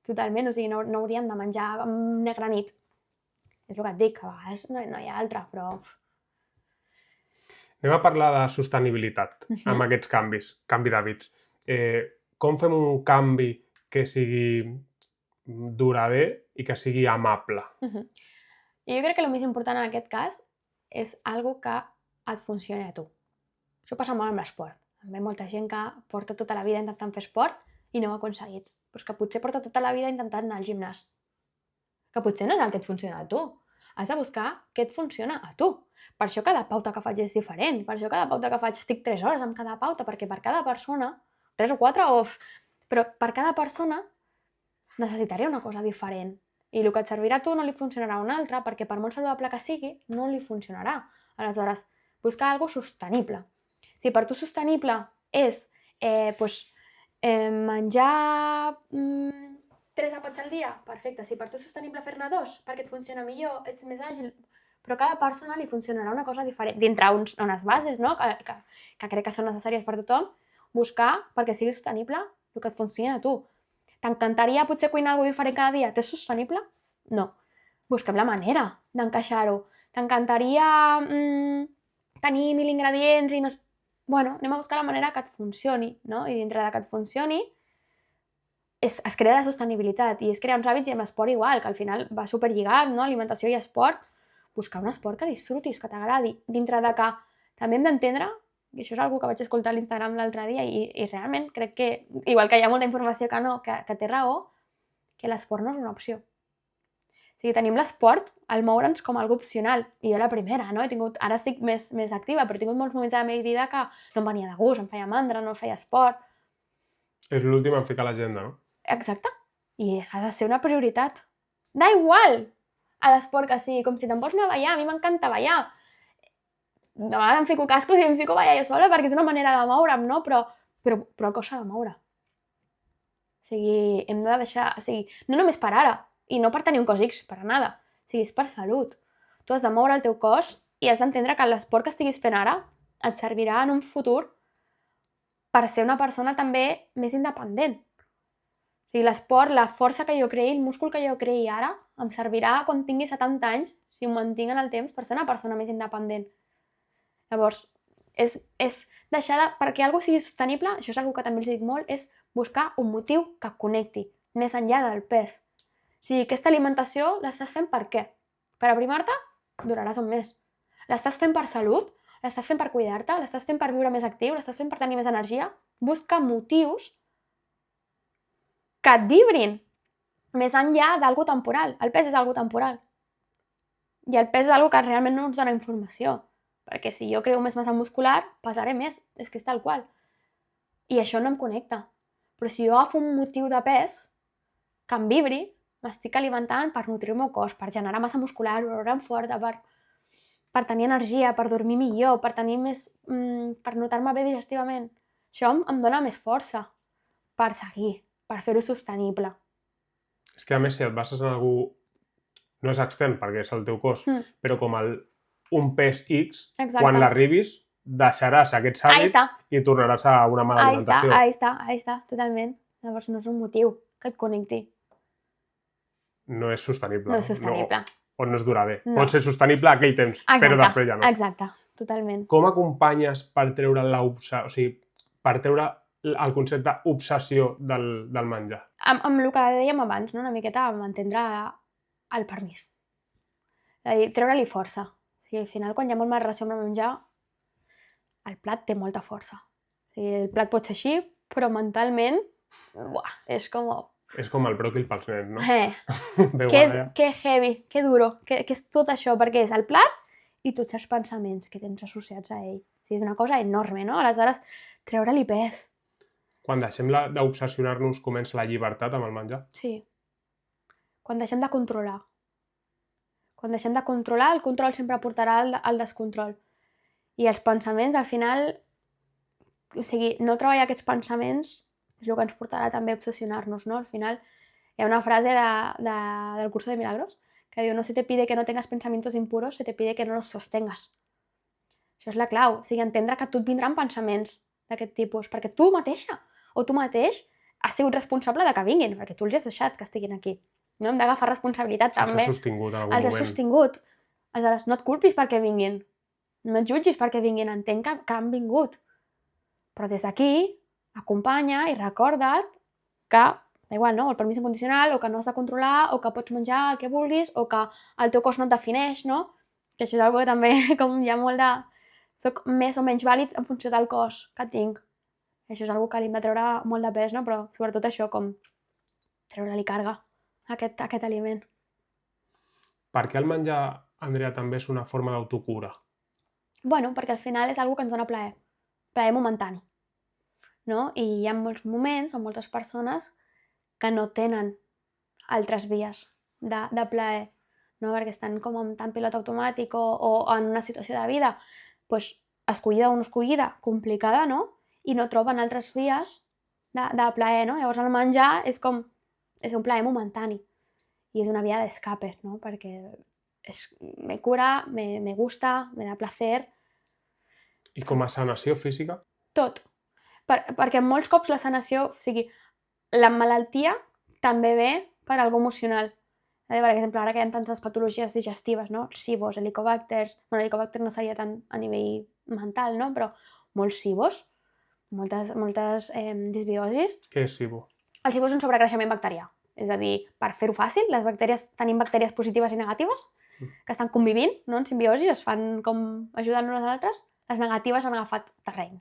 [SPEAKER 2] Totalment, o sigui, no hauríem de menjar negra nit. És el que et dic, que a vegades no hi ha altra, però...
[SPEAKER 1] Anem a parlar de sostenibilitat amb aquests canvi d'hàbits. Com fem un canvi que sigui durador i que sigui amable?
[SPEAKER 2] Jo crec que el més important en aquest cas és algo que et funcioni a tu. Això passa molt amb l'esport. Em ve molta gent que porta tota la vida intentant fer esport i no ho ha aconseguit. Però és que potser porta tota la vida intentant anar al gimnàs. Que potser no és el que et funciona a tu. Has de buscar què et funciona a tu. Per això cada pauta que faig és diferent. Per això cada pauta que faig estic 3 hores amb cada pauta, perquè per cada persona, 3 o 4, però per cada persona necessitaré una cosa diferent. I el que et servirà a tu no li funcionarà a un altre, perquè per molt saludable que sigui, no li funcionarà. Aleshores, buscar alguna cosa sostenible. Si per tu sostenible és menjar 3 àpats al dia, perfecte. Si per tu és sostenible fer-ne 2, perquè et funciona millor, ets més àgil, però a cada persona li funcionarà una cosa diferent, dintre unes bases, no?, que crec que són necessàries per tothom, buscar perquè sigui sostenible el que et funciona a tu. T'encantaria potser cuinar alguna cosa diferent cada dia? T'és sostenible? No. Busquem la manera d'encaixar-ho. T'encantaria tenir 1000 ingredients i no... Bueno, anem a buscar la manera que et funcioni, no? I dintre de que et funcioni es crea la sostenibilitat i es crea uns hàbits i amb l'esport igual, que al final va superlligat, no? Alimentació i esport. Buscar un esport que disfrutis, que t'agradi, dintre de que també hem d'entendre, i això és una que vaig escoltar a l'Instagram l'altre dia i realment crec que, igual que hi ha molta informació que té raó, que l'esport no és una opció. O sigui, tenim l'esport, el moure'ns com algo opcional, i jo la primera, no? Ara estic més activa, però he tingut molts moments de la meva vida que no em venia de gust, em feia mandra, no feia esport.
[SPEAKER 1] És l'últim en ficar a l'agenda, no?
[SPEAKER 2] Exacte. I ha de ser una prioritat. Da igual a l'esport que sigui, com si te'n vols anar a ballar, a mi m'encanta ballar. De vegades em fico cascos i em fico a ballar jo sola perquè és una manera de moure'm, no? Però el cos s'ha de moure. O sigui, hem de deixar... O sigui, no només per ara, i no per tenir un cos X, per nada. O sigui, és per salut. Tu has de moure el teu cos i has d'entendre que l'esport que estiguis fent ara et servirà en un futur per ser una persona també més independent. O sigui, l'esport, la força que jo creï, el múscul que jo creï ara, em servirà quan tingui 70 anys, si ho mantinc en el temps, per ser una persona més independent. Llavors, és deixar de... Perquè alguna cosa sigui sostenible, això és una que també els dic molt, és buscar un motiu que connecti, més enllà del pes. O sigui, aquesta alimentació l'estàs fent per què? Per aprimar-te? Duraràs un mes. L'estàs fent per salut? L'estàs fent per cuidar-te? L'estàs fent per viure més actiu? L'estàs fent per tenir més energia? Busca motius que et vibrin més enllà d'algú temporal. El pes és algo temporal. I el pes és algo que realment no ens dona informació. Perquè si jo creo més massa muscular, pesaré més. És que és tal qual. I això no em connecta. Però si jo agafo un motiu de pes que em vibri, m'estic alimentant per nutrir el meu cos, per generar massa muscular, veure'm forta, per tenir energia, per dormir millor, per tenir més... per notar-me bé digestivament. Això em dona més força per seguir, per fer-ho sostenible.
[SPEAKER 1] És que a més si et bases en algú, no és extern perquè és el teu cos, però com un pes X, exacte, quan l'arribis deixaràs aquests hàbits i tornaràs a una mala alimentació.
[SPEAKER 2] Ahí està, totalment. Llavors no és un motiu que et connecti.
[SPEAKER 1] No és sostenible.
[SPEAKER 2] No és sostenible.
[SPEAKER 1] o no es durà bé. Pot ser sostenible aquell temps, però després ja no.
[SPEAKER 2] Exacte, totalment.
[SPEAKER 1] Com acompanyes per treure per treure el concepte obsessió del menjar?
[SPEAKER 2] Amb el que dèiem abans, una miqueta, amb entendre el permís. És a dir, treure-li força. O sigui, al final, quan hi ha molt mala relació amb el menjar, el plat té molta força. O sigui, el plat pot ser així, però mentalment, és com...
[SPEAKER 1] És com el bròquil pels nens, no?
[SPEAKER 2] Que heavy, que duro, que és tot això, perquè és el plat i tots els pensaments que tens associats a ell. O sigui, és una cosa enorme, no? Aleshores, treure-li pes.
[SPEAKER 1] Quan deixem d'obsessionar-nos, comença la llibertat amb el menjar?
[SPEAKER 2] Sí. Quan deixem de controlar. Quan deixem de controlar, el control sempre portarà al descontrol. I els pensaments, al final, o sigui, no treballar aquests pensaments és el que ens portarà també a obsessionar-nos, no? Al final, hi ha una frase del Curso de Milagros que diu: no se te pide que no tengas pensamientos impuros, se te pide que no los sostengas. Això és la clau, o sigui, entendre que a tu et vindran pensaments d'aquest tipus, perquè tu mateixa o tu mateix has sigut responsable de que vinguin, perquè tu els has deixat que estiguin aquí. No? Hem d'agafar responsabilitat també.
[SPEAKER 1] Els has sostingut en algun moment.
[SPEAKER 2] Els has sostingut. Aleshores, no et culpis perquè vinguin. No et jutgis perquè vinguin. Entenc que han vingut. Però des d'aquí, acompanya i recorda't que, igual, no? El permís incondicional, o que no has de controlar, o que pots menjar el que vulguis, o que el teu cos no et defineix, no? Que això és una cosa que també, com hi ha molt de... Soc més o menys vàlid en funció del cos que tinc. Això és una cosa que li hem de treure molt de pes, no? Però sobretot això, com treure-li carga a aquest aliment.
[SPEAKER 1] Per què el menjar, Andrea, també és una forma d'autocura?
[SPEAKER 2] Bueno, perquè al final és una cosa que ens dona plaer. Plaer momentani. No? I hi ha molts moments o moltes persones que no tenen altres vies de plaer, no? Perquè estan com en tant pilot automàtic o en una situació de vida pues, escollida o no escollida, complicada, no? I no troben altres vies de plaer, no? Llavors el menjar és un plaer momentani i és una via d'escape, no? Perquè me cura, me gusta, me da placer.
[SPEAKER 1] I com a sanació física?
[SPEAKER 2] Tot. Perquè molts cops la sanació, o sigui, la malaltia també ve per algo emocional. Per exemple, ara que hi ha tantes patologies digestives, no? SIBOs, helicobàcters... Bueno, helicobàcter no seria tant a nivell mental, no? Però molts SIBOs, moltes disbiosis.
[SPEAKER 1] Què és SIBO?
[SPEAKER 2] El SIBO és un sobrecreixement bacterià. És a dir, per fer-ho fàcil, tenim bacteries positives i negatives que estan convivint, no? En simbiosi, es fan com ajudant unes a altres. Les negatives han agafat terreny.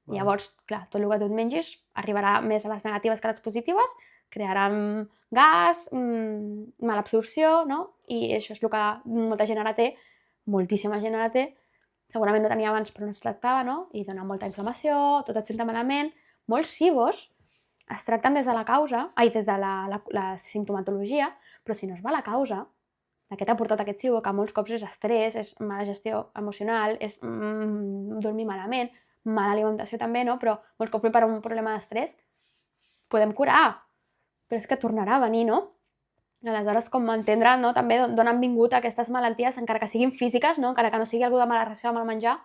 [SPEAKER 2] Llavors, clar, tot el que tu et mengis arribarà més a les negatives que a les positives, crearan gas, malabsorció, no? I això és el que molta gent ara té, moltíssima gent ara té, segurament no tenia abans però no es tractava, no? I dona molta inflamació, tot et senta malament. Molts SIBOs es tracten des de des de la simptomatologia, però si no es va a la causa de què t'ha portat aquest SIBO, que molts cops és estrès, és mala gestió emocional, és dormir malament, mala alimentació també, no? Però molts cops per un problema d'estrès podem curar, però és que tornarà a venir, no? Aleshores, com entendre, no? També d'on han vingut aquestes malalties, encara que siguin físiques, no? Encara que no sigui algú de mala relació amb el menjar,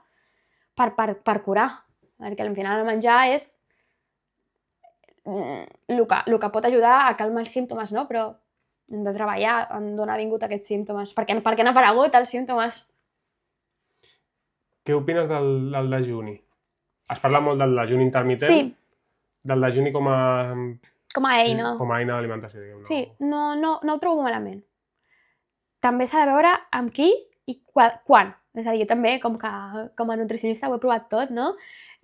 [SPEAKER 2] per curar. Perquè al final el menjar és el que pot ajudar a calmar els símptomes, no? Però hem de treballar en d'on ha vingut aquests símptomes. Per què han aparegut els símptomes?
[SPEAKER 1] Què opines del dejuni? Es parla molt del dejuni intermitent,
[SPEAKER 2] sí.
[SPEAKER 1] Del dejuni com a
[SPEAKER 2] eina.
[SPEAKER 1] Com a eina d'alimentació, diguem.
[SPEAKER 2] Sí, no ho trobo malament. També s'ha de veure amb qui i quan. És a dir, jo també, com a nutricionista, ho he provat tot, no?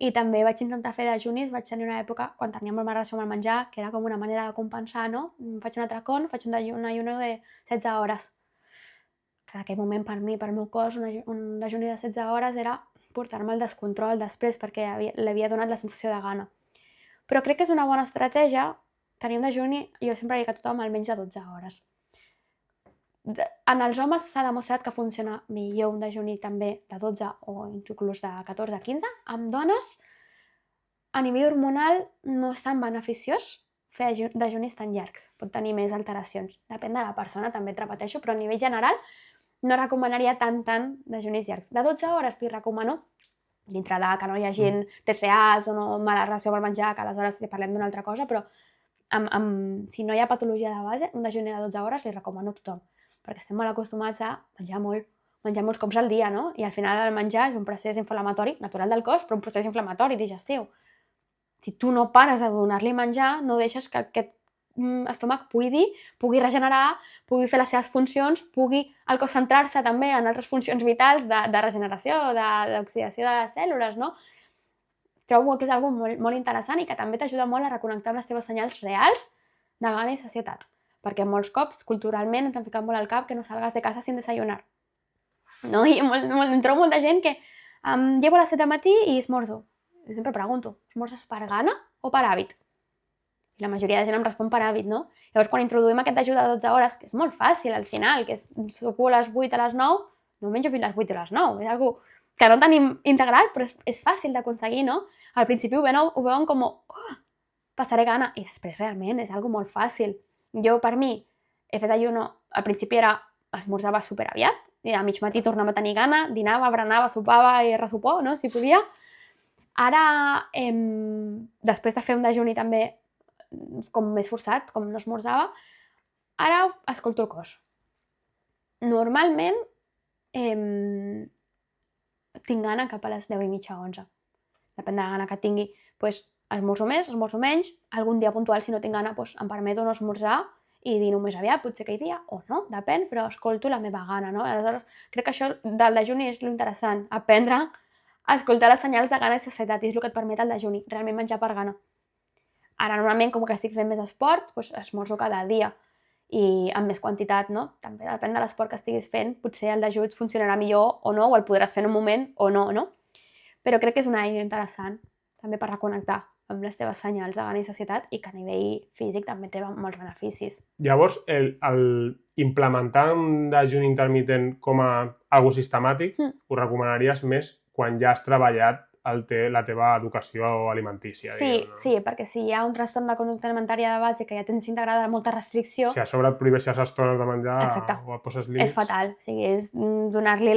[SPEAKER 2] I també vaig intentar fer dejunis, vaig tenir una època, quan tenia molt més relació amb el menjar, que era com una manera de compensar, no? Faig un atracón, faig un ayuno de 16 hores. Que en aquell moment, per mi, pel meu cos, un dejuni de 16 hores era portar-me el descontrol després, perquè l'havia donat la sensació de gana. Però crec que és una bona estratègia tenir un dejuni, jo sempre dic a tothom, almenys de 12 hores. En els homes s'ha demostrat que funciona millor un dejuni també de 12 o inclús de 14 a 15. Amb dones, a nivell hormonal, no és tan beneficiós fer dejunis tan llargs. Pot tenir més alteracions. Depèn de la persona, també et repeteixo, però a nivell general no recomanaria tant dejunis llargs. De 12 hores li recomano, dintre de que no hi hagi TCAs o no mala relació amb el menjar, que aleshores ja parlem d'una altra cosa, però si no hi ha patologia de base, un dejuni de 12 hores li recomano a tothom. perquè estem molt acostumats a menjar molts cops al dia, no? I al final el menjar és un procés inflamatori natural del cos, però un procés inflamatori digestiu. Si tu no pares de donar-li menjar, no deixes que aquest estómac pugui regenerar, pugui fer les seves funcions, pugui el cos centrar-se també en altres funcions vitals de regeneració, d'oxidació de les cèl·lules, no? Trobo que és una cosa molt interessant i que també t'ajuda molt a reconnectar amb les teves senyals reals de gana i sacietat. Perquè molts cops, culturalment, ens han ficat molt al cap que no salgues de casa sin desayunar. No? I em trobo molta gent que llevo a les 7 del matí i esmorzo. I sempre pregunto, esmorzes per gana o per hàbit? I la majoria de gent em respon per hàbit, no? Llavors, quan introduïm aquest ajut de 12 hores, que és molt fàcil al final, que és sopo a les 8 a les 9, no menjo fins a les 8 a les 9. És una cosa que no tenim integrat, però és fàcil d'aconseguir, no? Al principi ho veuen com, passaré gana, i després realment és una cosa molt fàcil. Jo, per mi, he fet ayuno, al principi esmorzava superaviat, i a mig matí tornava a tenir gana, dinava, berenava, sopava i ressopó, no? Si podia. Ara, després de fer un dejuni també com més forçat, com no esmorzava, ara escolto el cos. Normalment tinc gana cap a les 10:30, 11. Depèn de la gana que tingui. Esmorzo més, esmorzo menys. Algun dia puntual, si no tinc gana, em permeto no esmorzar i dino més aviat, potser aquell dia, o no, depèn, però escolto la meva gana, no? Aleshores, crec que això del dejuni és l'interessant, aprendre a escoltar les senyals de gana i sacietat, és el que et permet el dejuni, realment menjar per gana. Ara, normalment, com que estic fent més esport, esmorzo cada dia i amb més quantitat, no? També depèn de l'esport que estiguis fent, potser el dejú et funcionarà millor o no, o el podràs fer en un moment o no, no? Però crec que és una eina interessant, també per reconnectar amb les teves senyals de gana i sacietat i que a nivell físic també té molts beneficis.
[SPEAKER 1] Llavors, implementar un dejuni intermitent com a algo sistemàtic ho recomanaries més quan ja has treballat la teva educació alimentícia.
[SPEAKER 2] Sí, diguem, no? Sí, perquè si hi ha un trastorn de conducta alimentària de base que ja tens integrada molta restricció...
[SPEAKER 1] Si a sobre et prohibeixes estones de menjar o et poses límits...
[SPEAKER 2] És fatal, o sigui, és donar-li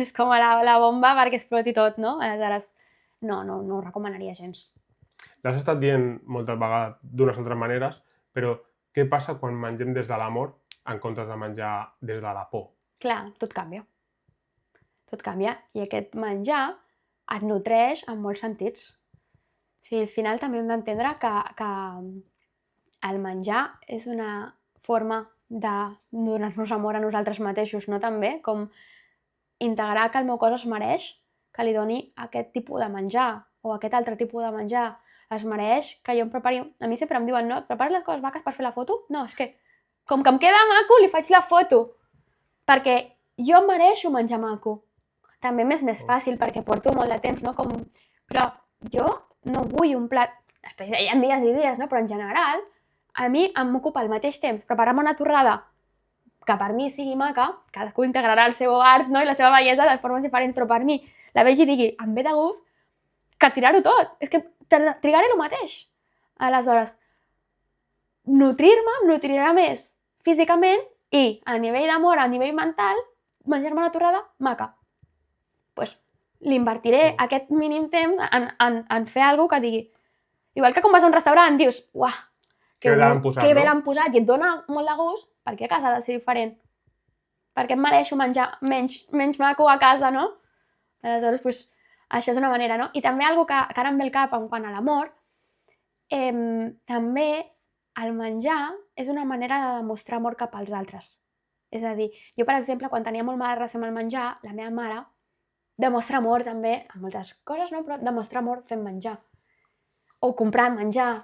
[SPEAKER 2] és com la bomba perquè exploti tot, no? Aleshores, no ho recomanaria gens.
[SPEAKER 1] L'has estat dient moltes vegades d'unes altres maneres, però què passa quan mengem des de l'amor en comptes de menjar des de la por?
[SPEAKER 2] Clar, tot canvia. Tot canvia. I aquest menjar et nutreix en molts sentits. O sigui, al final també hem d'entendre que el menjar és una forma de donar-nos amor a nosaltres mateixos, no? També com integrar que el meu cos es mereix que li doni aquest tipus de menjar o aquest altre tipus de menjar. Es mereix que jo em prepari... A mi sempre em diuen, no, et prepares les coses maques per fer la foto? No, és que com que em queda maco, li faig la foto. Perquè jo em mereixo menjar maco. També m'és més fàcil perquè porto molt de temps, no? Però jo no vull un plat... Després hi ha dies i dies, no? Però en general, a mi em m'ocupa al mateix temps preparar-me una torrada que per mi sigui maca, cadascú integrarà el seu art, no? I la seva bellesa de formes diferents, però per mi la vegi i digui, em ve de gust, que tirar-ho tot. És que trigaré el mateix. Aleshores, nutrir-me em nutrirà més físicament i a nivell d'amor, a nivell mental, menjar-me una torrada maca. L'invertiré aquest mínim temps en fer alguna cosa que digui... Igual que quan vas a un restaurant dius, uah, que bé l'han posat i et dona molt de gust, per què a casa ha de ser diferent? Perquè em mereixo menjar menys maco a casa, no? Aleshores, això és una manera, no? I també una cosa que ara em ve al cap en quant a l'amor, també el menjar és una manera de demostrar amor cap als altres. És a dir, jo, per exemple, quan tenia molt mala relació amb el menjar, la meva mare demostra amor també, amb moltes coses, no? Però demostra amor fent menjar. O comprant menjar.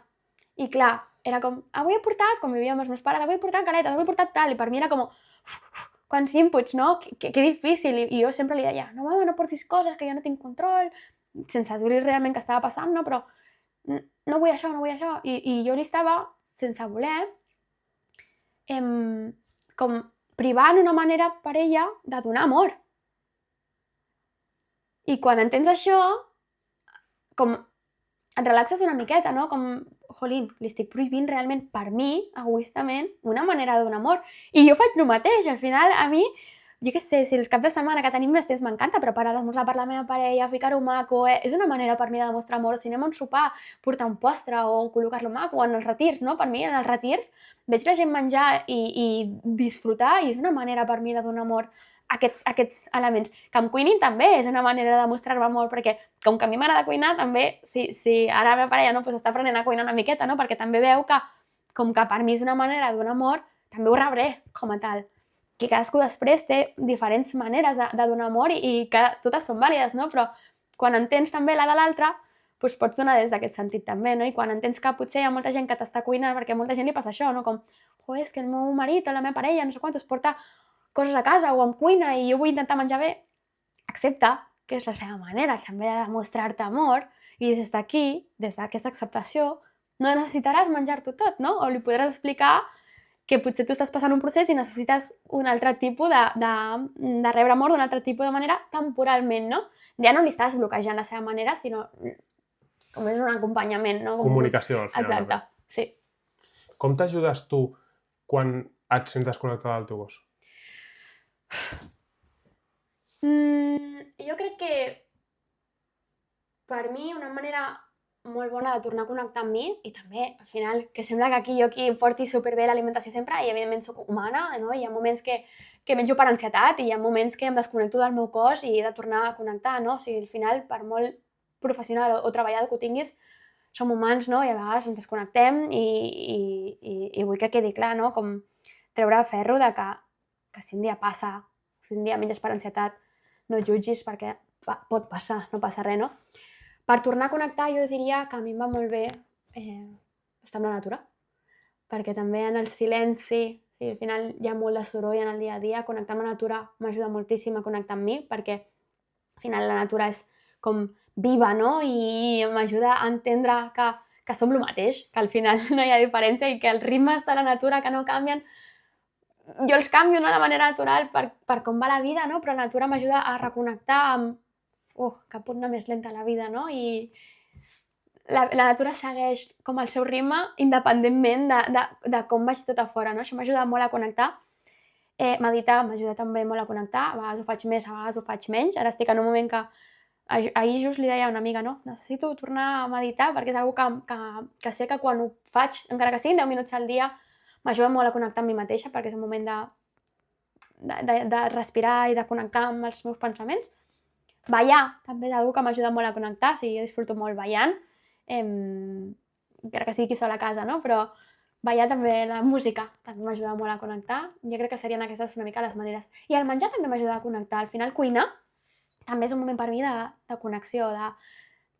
[SPEAKER 2] I clar, era com, avui he portat, com vivia amb els meus pares, avui he portat galetes, avui he portat tal, i per mi era com, quants inputs, no? Que difícil. I jo sempre li deia, no, mama, no portis coses que jo no tinc control, sense dir-li realment què estava passant, no? Però no vull això, no vull això. I jo li estava, sense voler, com privant una manera per ella de donar amor. I quan entens això, com et relaxes una miqueta, no? Com, jolín, li estic prohibint realment per mi, egoistament, una manera de donar amor. I jo faig el mateix. Al final, a mi jo què sé, si els caps de setmana que tenim més temps m'encanta preparar l'esmorzar per la meva parella, ficar-ho maco, és una manera per mi de demostrar amor. Si anem a un sopar, portar un postre o col·locar-lo maco, o en els retirs, no? Per mi, en els retirs, veig la gent menjar i disfrutar i és una manera per mi de donar amor a aquests elements. Que em cuinin també és una manera de demostrar-me amor, perquè com que a mi m'agrada cuinar, també, si ara la meva parella no, doncs està aprenent a cuinar una miqueta, no? Perquè també veu que, com que per mi és una manera de donar amor, també ho rebré com a tal. Que cadascú després té diferents maneres de donar amor i que totes són vàlides, no? Però quan entens també la de l'altre, doncs pots donar des d'aquest sentit també, no? I quan entens que potser hi ha molta gent que t'està cuinant, perquè a molta gent li passa això, no? Com, és que el meu marit o la meva parella, no sé quantos, porta coses a casa o em cuina i jo vull intentar menjar bé, accepta que és la seva manera també de demostrar-te amor i des d'aquí, des d'aquesta acceptació, no necessitaràs menjar-t'ho tot, no? O li podràs explicar que potser tu estàs passant un procés i necessites un altre tipus de rebre amor d'un altre tipus de manera temporalment, no? Ja no li estàs bloquejant la seva manera, sinó com és un acompanyament, no?
[SPEAKER 1] Comunicació, al final.
[SPEAKER 2] Exacte, sí.
[SPEAKER 1] Com t'ajudes tu quan et sents desconnectada del teu gos?
[SPEAKER 2] Jo crec que per mi una manera molt bona de tornar a connectar amb mi i també, al final, que sembla que jo aquí porti superbé l'alimentació sempre i evidentment soc humana, no? Hi ha moments que menjo per ansietat i hi ha moments que em desconnecto del meu cos i he de tornar a connectar, no? O sigui, al final, per molt professional o treballador que ho tinguis, som humans, no? I a vegades ens desconnectem i vull que quedi clar, no? Com treure ferro de que si un dia passa, si un dia menges per ansietat, no jutgis perquè pot passar, no passa res, no? Per tornar a connectar, jo diria que a mi em va molt bé estar amb la natura, perquè també en el silenci, al final hi ha molt de soroll en el dia a dia, connectar amb la natura m'ajuda moltíssim a connectar amb mi, perquè al final la natura és com viva, no? I m'ajuda a entendre que som el mateix, que al final no hi ha diferència i que els ritmes de la natura que no canvien, jo els canvio de manera natural per com va la vida, no? Però la natura m'ajuda a reconnectar amb que pot anar més lenta la vida, no? I la natura segueix com el seu ritme independentment de com vagi tot a fora, no? Això m'ajuda molt a connectar. Meditar m'ajuda també molt a connectar, a vegades ho faig més, a vegades ho faig menys. Ara estic en un moment que ahir just li deia a una amiga, no? Necessito tornar a meditar perquè és una cosa que sé que quan ho faig, encara que siguin 10 minuts al dia, m'ajuda molt a connectar amb mi mateixa perquè és un moment de respirar i de connectar amb els meus pensaments. Ballar també és una cosa que m'ajuda molt a connectar, o sigui, jo disfruto molt ballant, encara que sigui aquí sola a casa, no? Però ballar també, la música també m'ajuda molt a connectar. Jo crec que serien aquestes una mica les maneres. I el menjar també m'ajuda a connectar. Al final, cuinar també és un moment per mi de connexió.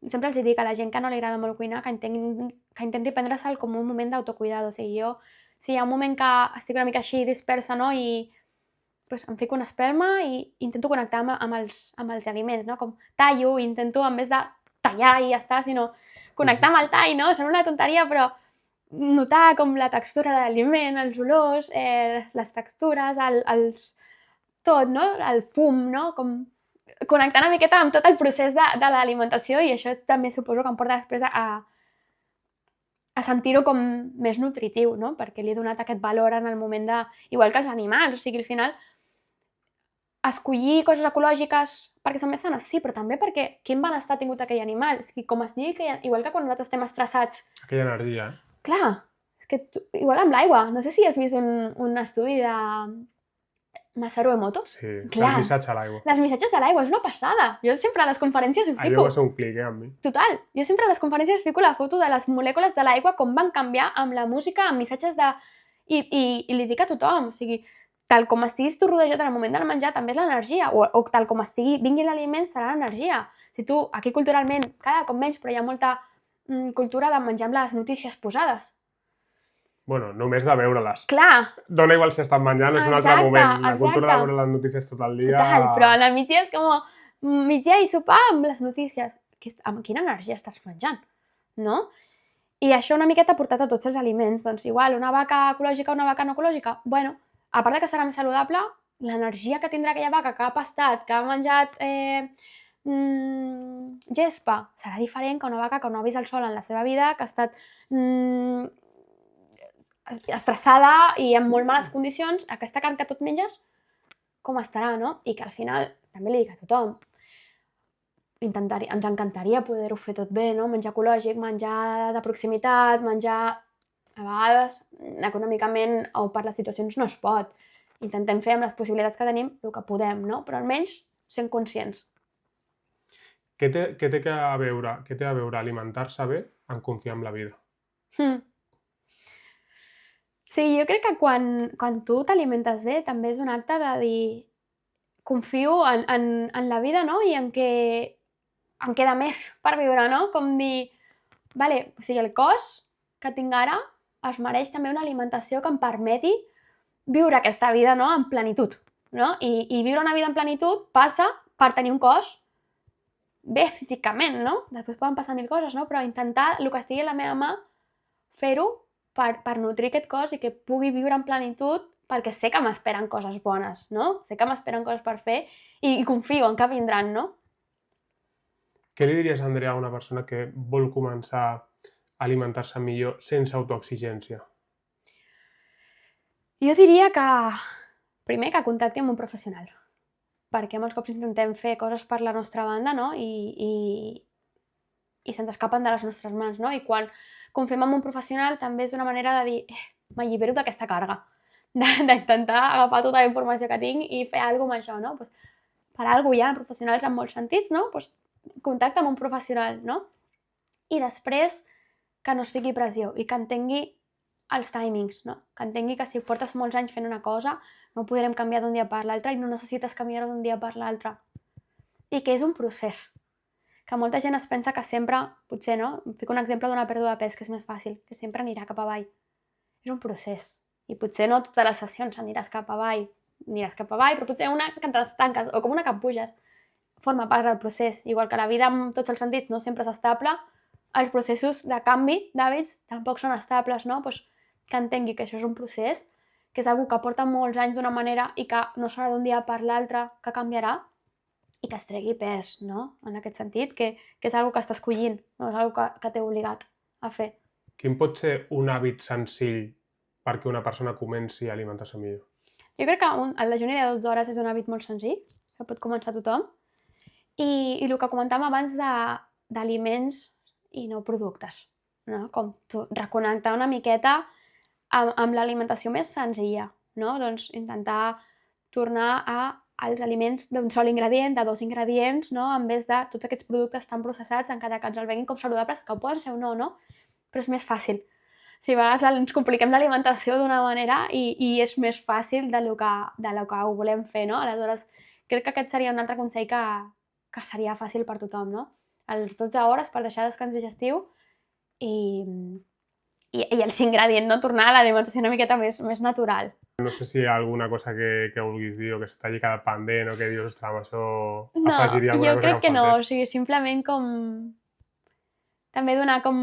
[SPEAKER 2] Sempre els dic a la gent que no li agrada molt cuinar que intenti prendre-se'l com un moment d'autocuidado. O sigui, jo, si hi ha un moment que estic una mica així dispersa, no? I doncs em fico una espelma i intento connectar amb els aliments, no? Com tallo, intento, en vez de tallar i ja està, sinó connectar amb el tall, no? Sembla una tonteria, però notar com la textura de l'aliment, els olors, les textures, tot, no? El fum, no? Com connectar una miqueta amb tot el procés de l'alimentació i això també suposo que em porta després a sentir-ho com més nutritiu, no? Perquè li he donat aquest valor en el moment de... Igual que els animals, o sigui, al final escollir coses ecològiques perquè són més sanes, sí, però també perquè quin benestar ha tingut aquell animal. És que com es digui, igual que quan nosaltres estem estressats...
[SPEAKER 1] Aquella energia,
[SPEAKER 2] Clar, és que igual amb l'aigua. No sé si has vist un estudi de Masaru Emoto.
[SPEAKER 1] Sí, els missatges a l'aigua.
[SPEAKER 2] Les missatges de l'aigua, és una passada. Jo sempre a les conferències ho fico.
[SPEAKER 1] Allò va ser un clic, amb mi.
[SPEAKER 2] Total. Jo sempre a les conferències fico la foto de les molècules de l'aigua, com van canviar amb la música, amb missatges de... I li dic a tothom, o sigui... Tal com estiguis tu rodejat en el moment del menjar també és l'energia, o tal com vingui l'aliment serà l'energia. Si tu, aquí culturalment, cada cop menys, però hi ha molta cultura de menjar amb les notícies posades.
[SPEAKER 1] Bueno, només de veure-les.
[SPEAKER 2] Clar.
[SPEAKER 1] Dona igual si estan menjant, és un altre moment. La cultura de veure les notícies tot el dia...
[SPEAKER 2] Total, però en el migdia és com migdia i sopar amb les notícies. Amb quina energia estàs menjant, no? I això una miqueta portat a tots els aliments. Doncs igual, una vaca ecològica o una vaca no ecològica, bueno, a part que serà més saludable, l'energia que tindrà aquella vaca que ha pastat, que ha menjat gespa, serà diferent que una vaca que no ha vist el sol en la seva vida, que ha estat estressada i en molt males condicions. Aquesta carn que tu et menges, com estarà, no? I que al final, també li dic a tothom, ens encantaria poder-ho fer tot bé, no? Menjar ecològic, menjar de proximitat, menjar... A vegades, econòmicament o per les situacions no es pot. Intentem fer amb les possibilitats que tenim el que podem, no? Però almenys sent conscients.
[SPEAKER 1] Què té a veure alimentar-se bé en confiar en la vida?
[SPEAKER 2] Sí, jo crec que quan tu t'alimentes bé també és un acte de dir confio en la vida, no? I en què em queda més per viure, no? Com dir, vale, o sigui, el cos que tinc ara es mereix també una alimentació que em permeti viure aquesta vida, no? En plenitud, no? I viure una vida en plenitud passa per tenir un cos bé físicament, no? Després poden passar mil coses, no? Però intentar, el que estigui a la meva mà, fer-ho per nutrir aquest cos i que pugui viure en plenitud perquè sé que m'esperen coses bones, no? Sé que m'esperen coses per fer i confio en que vindran, no?
[SPEAKER 1] Què li diries, Andrea, a una persona que vol començar a alimentar-se millor sense autoexigència?
[SPEAKER 2] Jo diria que, primer, que contacti amb un professional, perquè molts cops intentem fer coses per la nostra banda, no? I se'ns escapen de les nostres mans, no? I quan confiem en un professional també és una manera de dir m'allibero d'aquesta càrrega, d'intentar agafar tota la informació que tinc i fer alguna cosa amb això, no? Pues, per alguna cosa hi ha professionals en molts sentits, no? Pues, contacta amb un professional, no? I després que no es fiqui pressió i que entengui els timings, no? Que entengui que si portes molts anys fent una cosa no ho podrem canviar d'un dia per l'altre i no necessites canviar-ho d'un dia per l'altre. I que és un procés. Que molta gent es pensa que sempre, potser, no? Em fico un exemple d'una pèrdua de pes, que és més fàcil, que sempre anirà cap avall. És un procés. I potser no totes les sessions aniràs cap avall, però potser una que t'estanques o com una que puges forma part del procés. Igual que la vida en tots els sentits no sempre és estable, els processos de canvi d'hàbits tampoc són estables, no? Pues que entengui que això és un procés, que és una que porta molts anys d'una manera i que no serà d'un dia per l'altre que canviarà, i que es tregui pes, no? En aquest sentit, que és una que està escollint, no és una que t'he obligat a fer.
[SPEAKER 1] Quin pot ser un hàbit senzill perquè una persona comenci a alimentar-se millor?
[SPEAKER 2] Jo crec que el dejuni de 12 hores és un hàbit molt senzill, que pot començar tothom. I el que comentàvem abans d'aliments i no productes, no? Com reconnectar una miqueta amb l'alimentació més senzilla, no? Doncs intentar tornar als aliments d'un sol ingredient, de 2 ingredients, no? En vez de tots aquests productes tan processats, encara que ens el veguin com saludables, que ho poden ser o no, no? Però és més fàcil. O sigui, a vegades ens compliquem l'alimentació d'una manera i és més fàcil de lo que ho volem fer, no? Aleshores, crec que aquest seria un altre consell que seria fàcil per tothom, no? Els 12 hores per deixar descans digestiu i els ingredients, no? Tornar a l'alimentació una miqueta més natural.
[SPEAKER 1] No sé si hi ha alguna cosa que vulguis dir o que se t'hagi quedat pendent o que dius, ostres, amb això afegiria alguna cosa que em faltés.
[SPEAKER 2] No, jo crec que no, o sigui, simplement com... també donar com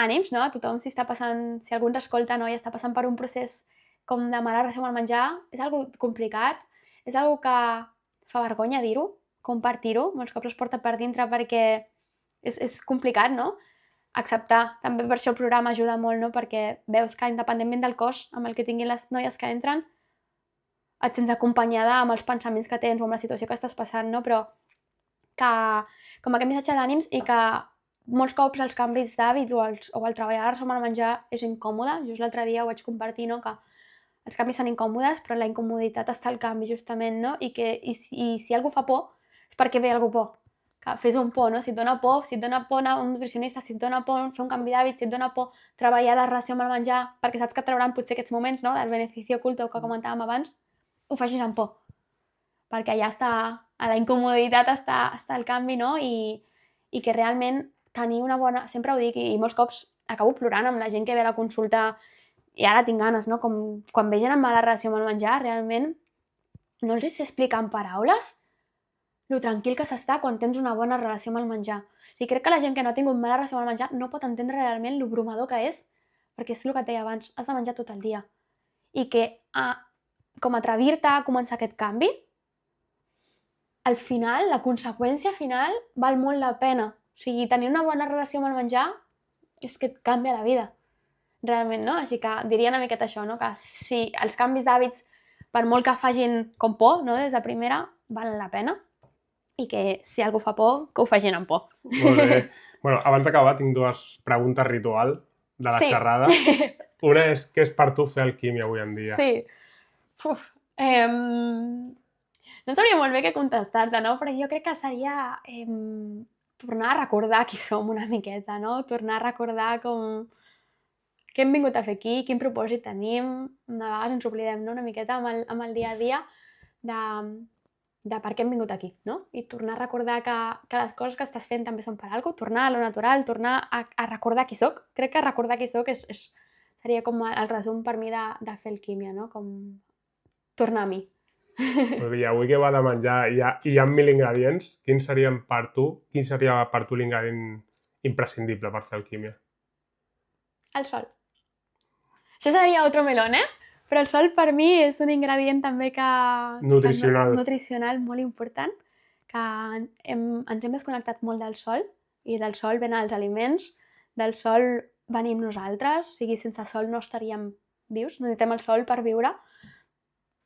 [SPEAKER 2] ànims, no? A tothom si algú ens escolta, no? I està passant per un procés com de mala relació amb el menjar, és algo complicat, és algo que fa vergonya dir-ho, compartir-ho, molts cops es porta per dintre perquè és complicat, no? Acceptar. També per això el programa ajuda molt, no? Perquè veus que independentment del cos amb el que tinguin les noies que entren, et sents acompanyada amb els pensaments que tens o amb la situació que estàs passant, no? Però que com aquest missatge d'ànims i que molts cops els canvis d'hàbits o el treballar amb el menjar és incòmode. Just l'altre dia ho vaig compartir, no? Que els canvis són incòmodes, però la incomoditat està al canvi, justament, no? I si algú fa por, és perquè ve algú por. Que fes un por, no? Si et dona por anar a un nutricionista, si et dona por fer un canvi d'hàbit, si et dona por treballar la relació amb el menjar, perquè saps que et trauran potser aquests moments, no? Del benefici oculto que comentàvem abans, ho facis amb por. Perquè allà està, a la incomoditat està el canvi, no? I que realment tenir una bona... Sempre ho dic i molts cops acabo plorant amb la gent que ve a la consulta i ara tinc ganes, no? Com quan ve gent amb mala relació amb el menjar, realment no els sé explicar en paraules lo tranquil que s'està quan tens una bona relació amb el menjar. O sigui, crec que la gent que no ha tingut mala relació amb el menjar no pot entendre realment lo abrumador que és, perquè és el que et deia abans, has de menjar tot el dia. I que com atrevir-te a començar aquest canvi, al final, la conseqüència final val molt la pena. O sigui, tenir una bona relació amb el menjar és que et canvia la vida, realment, no? Així que diria una miqueta això, no? Que si els canvis d'hàbits per molt que facin com por, no? Des de primera, valen la pena. I que si algú fa por, que ho facin amb por.
[SPEAKER 1] Molt bé. Bueno, abans d'acabar tinc dues preguntes ritual de la xerrada. Una és, què és per tu fer alquímia avui en dia?
[SPEAKER 2] Sí. Uf. No sabria molt bé què contestar-te, no? Però jo crec que seria tornar a recordar qui som una miqueta, no? Tornar a recordar com què hem vingut a fer aquí, quin propòsit tenim. De vegades ens oblidem, no? Una miqueta amb el dia a dia de per què hem vingut aquí, no? I tornar a recordar que les coses que estàs fent també són per alguna cosa, tornar a lo natural, tornar a recordar qui soc. Crec que recordar qui soc seria com el resum per mi de fer alquímia, no? Com tornar a mi.
[SPEAKER 1] I avui que va de menjar hi ha 1.000 ingredients. Quin seria per tu l'ingredient imprescindible per fer alquímia?
[SPEAKER 2] El sol. Això seria otro melón, Però el sol per mi és un ingredient també nutricional molt important, que ens hem desconnectat molt del sol, i del sol venen els aliments, del sol venim nosaltres, o sigui, sense sol no estaríem vius, necessitem el sol per viure,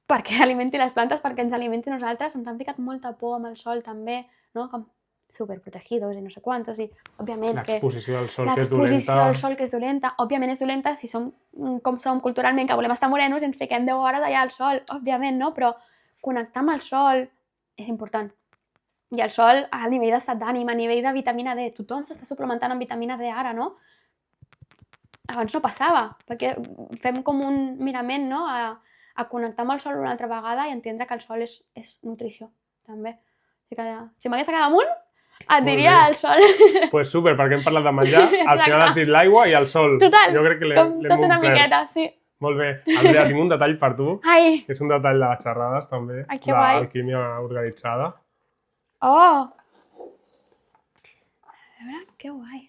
[SPEAKER 2] perquè alimenti les plantes, perquè ens alimenti nosaltres. Ens han ficat molta por amb el sol també, no? Com superprotegidos i no sé quantos, i òbviament
[SPEAKER 1] l'exposició del sol que és dolenta.
[SPEAKER 2] L'exposició del sol que és dolenta, òbviament és dolenta si som com som culturalment, que volem estar morenos i ens fiquem 10 hores allà al sol, òbviament, no? Però connectar amb el sol és important. I el sol, a nivell d'estat d'ànim, a nivell de vitamina D, tothom s'està suplementant amb vitamina D ara, no? Abans no passava, perquè fem com un mirament, no? A connectar amb el sol una altra vegada i entendre que el sol és nutrició, també. Si m'hagués quedat amunt, et diria el sol.
[SPEAKER 1] Pues super, perquè hem parlat de menjar, al final has dit l'aigua i el sol.
[SPEAKER 2] Total,
[SPEAKER 1] jo crec que
[SPEAKER 2] tot una miqueta, sí.
[SPEAKER 1] Molt bé. Andrea, tinc un detall per tu,
[SPEAKER 2] que
[SPEAKER 1] és un detall de les xerrades també,
[SPEAKER 2] que guai.
[SPEAKER 1] L'alquímia organitzada.
[SPEAKER 2] Oh! A veure, que guai.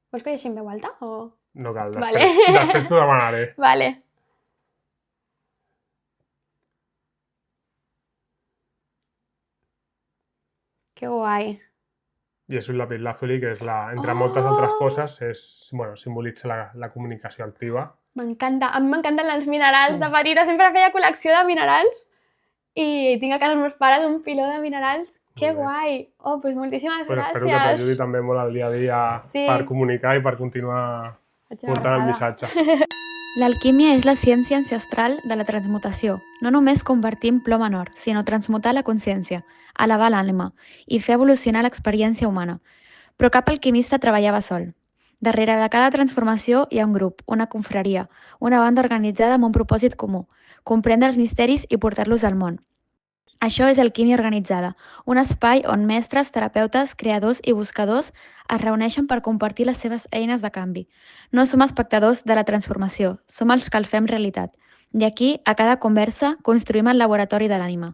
[SPEAKER 2] Vols que llegeixi en veu alta o...?
[SPEAKER 1] No cal, després t'ho demanaré.
[SPEAKER 2] Vale. Que guai.
[SPEAKER 1] I és un lapislázuli que és entre moltes altres coses, simbolitza la comunicació activa.
[SPEAKER 2] M'encanta. A mi m'encanten els minerals. De petita sempre feia col·lecció de minerals i tinc a casa els meus pares un piló de minerals. Que guai. Oh, doncs moltíssimes gràcies.
[SPEAKER 1] Espero que t'ajudi també molt al dia a dia per comunicar i per continuar portant el missatge.
[SPEAKER 3] L'alquímia és la ciència ancestral de la transmutació. No només convertir en plom en or, sinó transmutar la consciència, elevar l'ànima i fer evolucionar l'experiència humana. Però cap alquimista treballava sol. Darrere de cada transformació hi ha un grup, una confraria, una banda organitzada amb un propòsit comú, comprendre els misteris i portar-los al món. Això és alquímia organitzada, un espai on mestres, terapeutes, creadors i buscadors es reuneixen per compartir les seves eines de canvi. No som espectadors de la transformació, som els que el fem realitat. I aquí, a cada conversa, construïm el laboratori de l'ànima.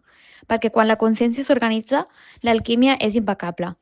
[SPEAKER 3] Perquè quan la consciència s'organitza, l'alquímia és impecable.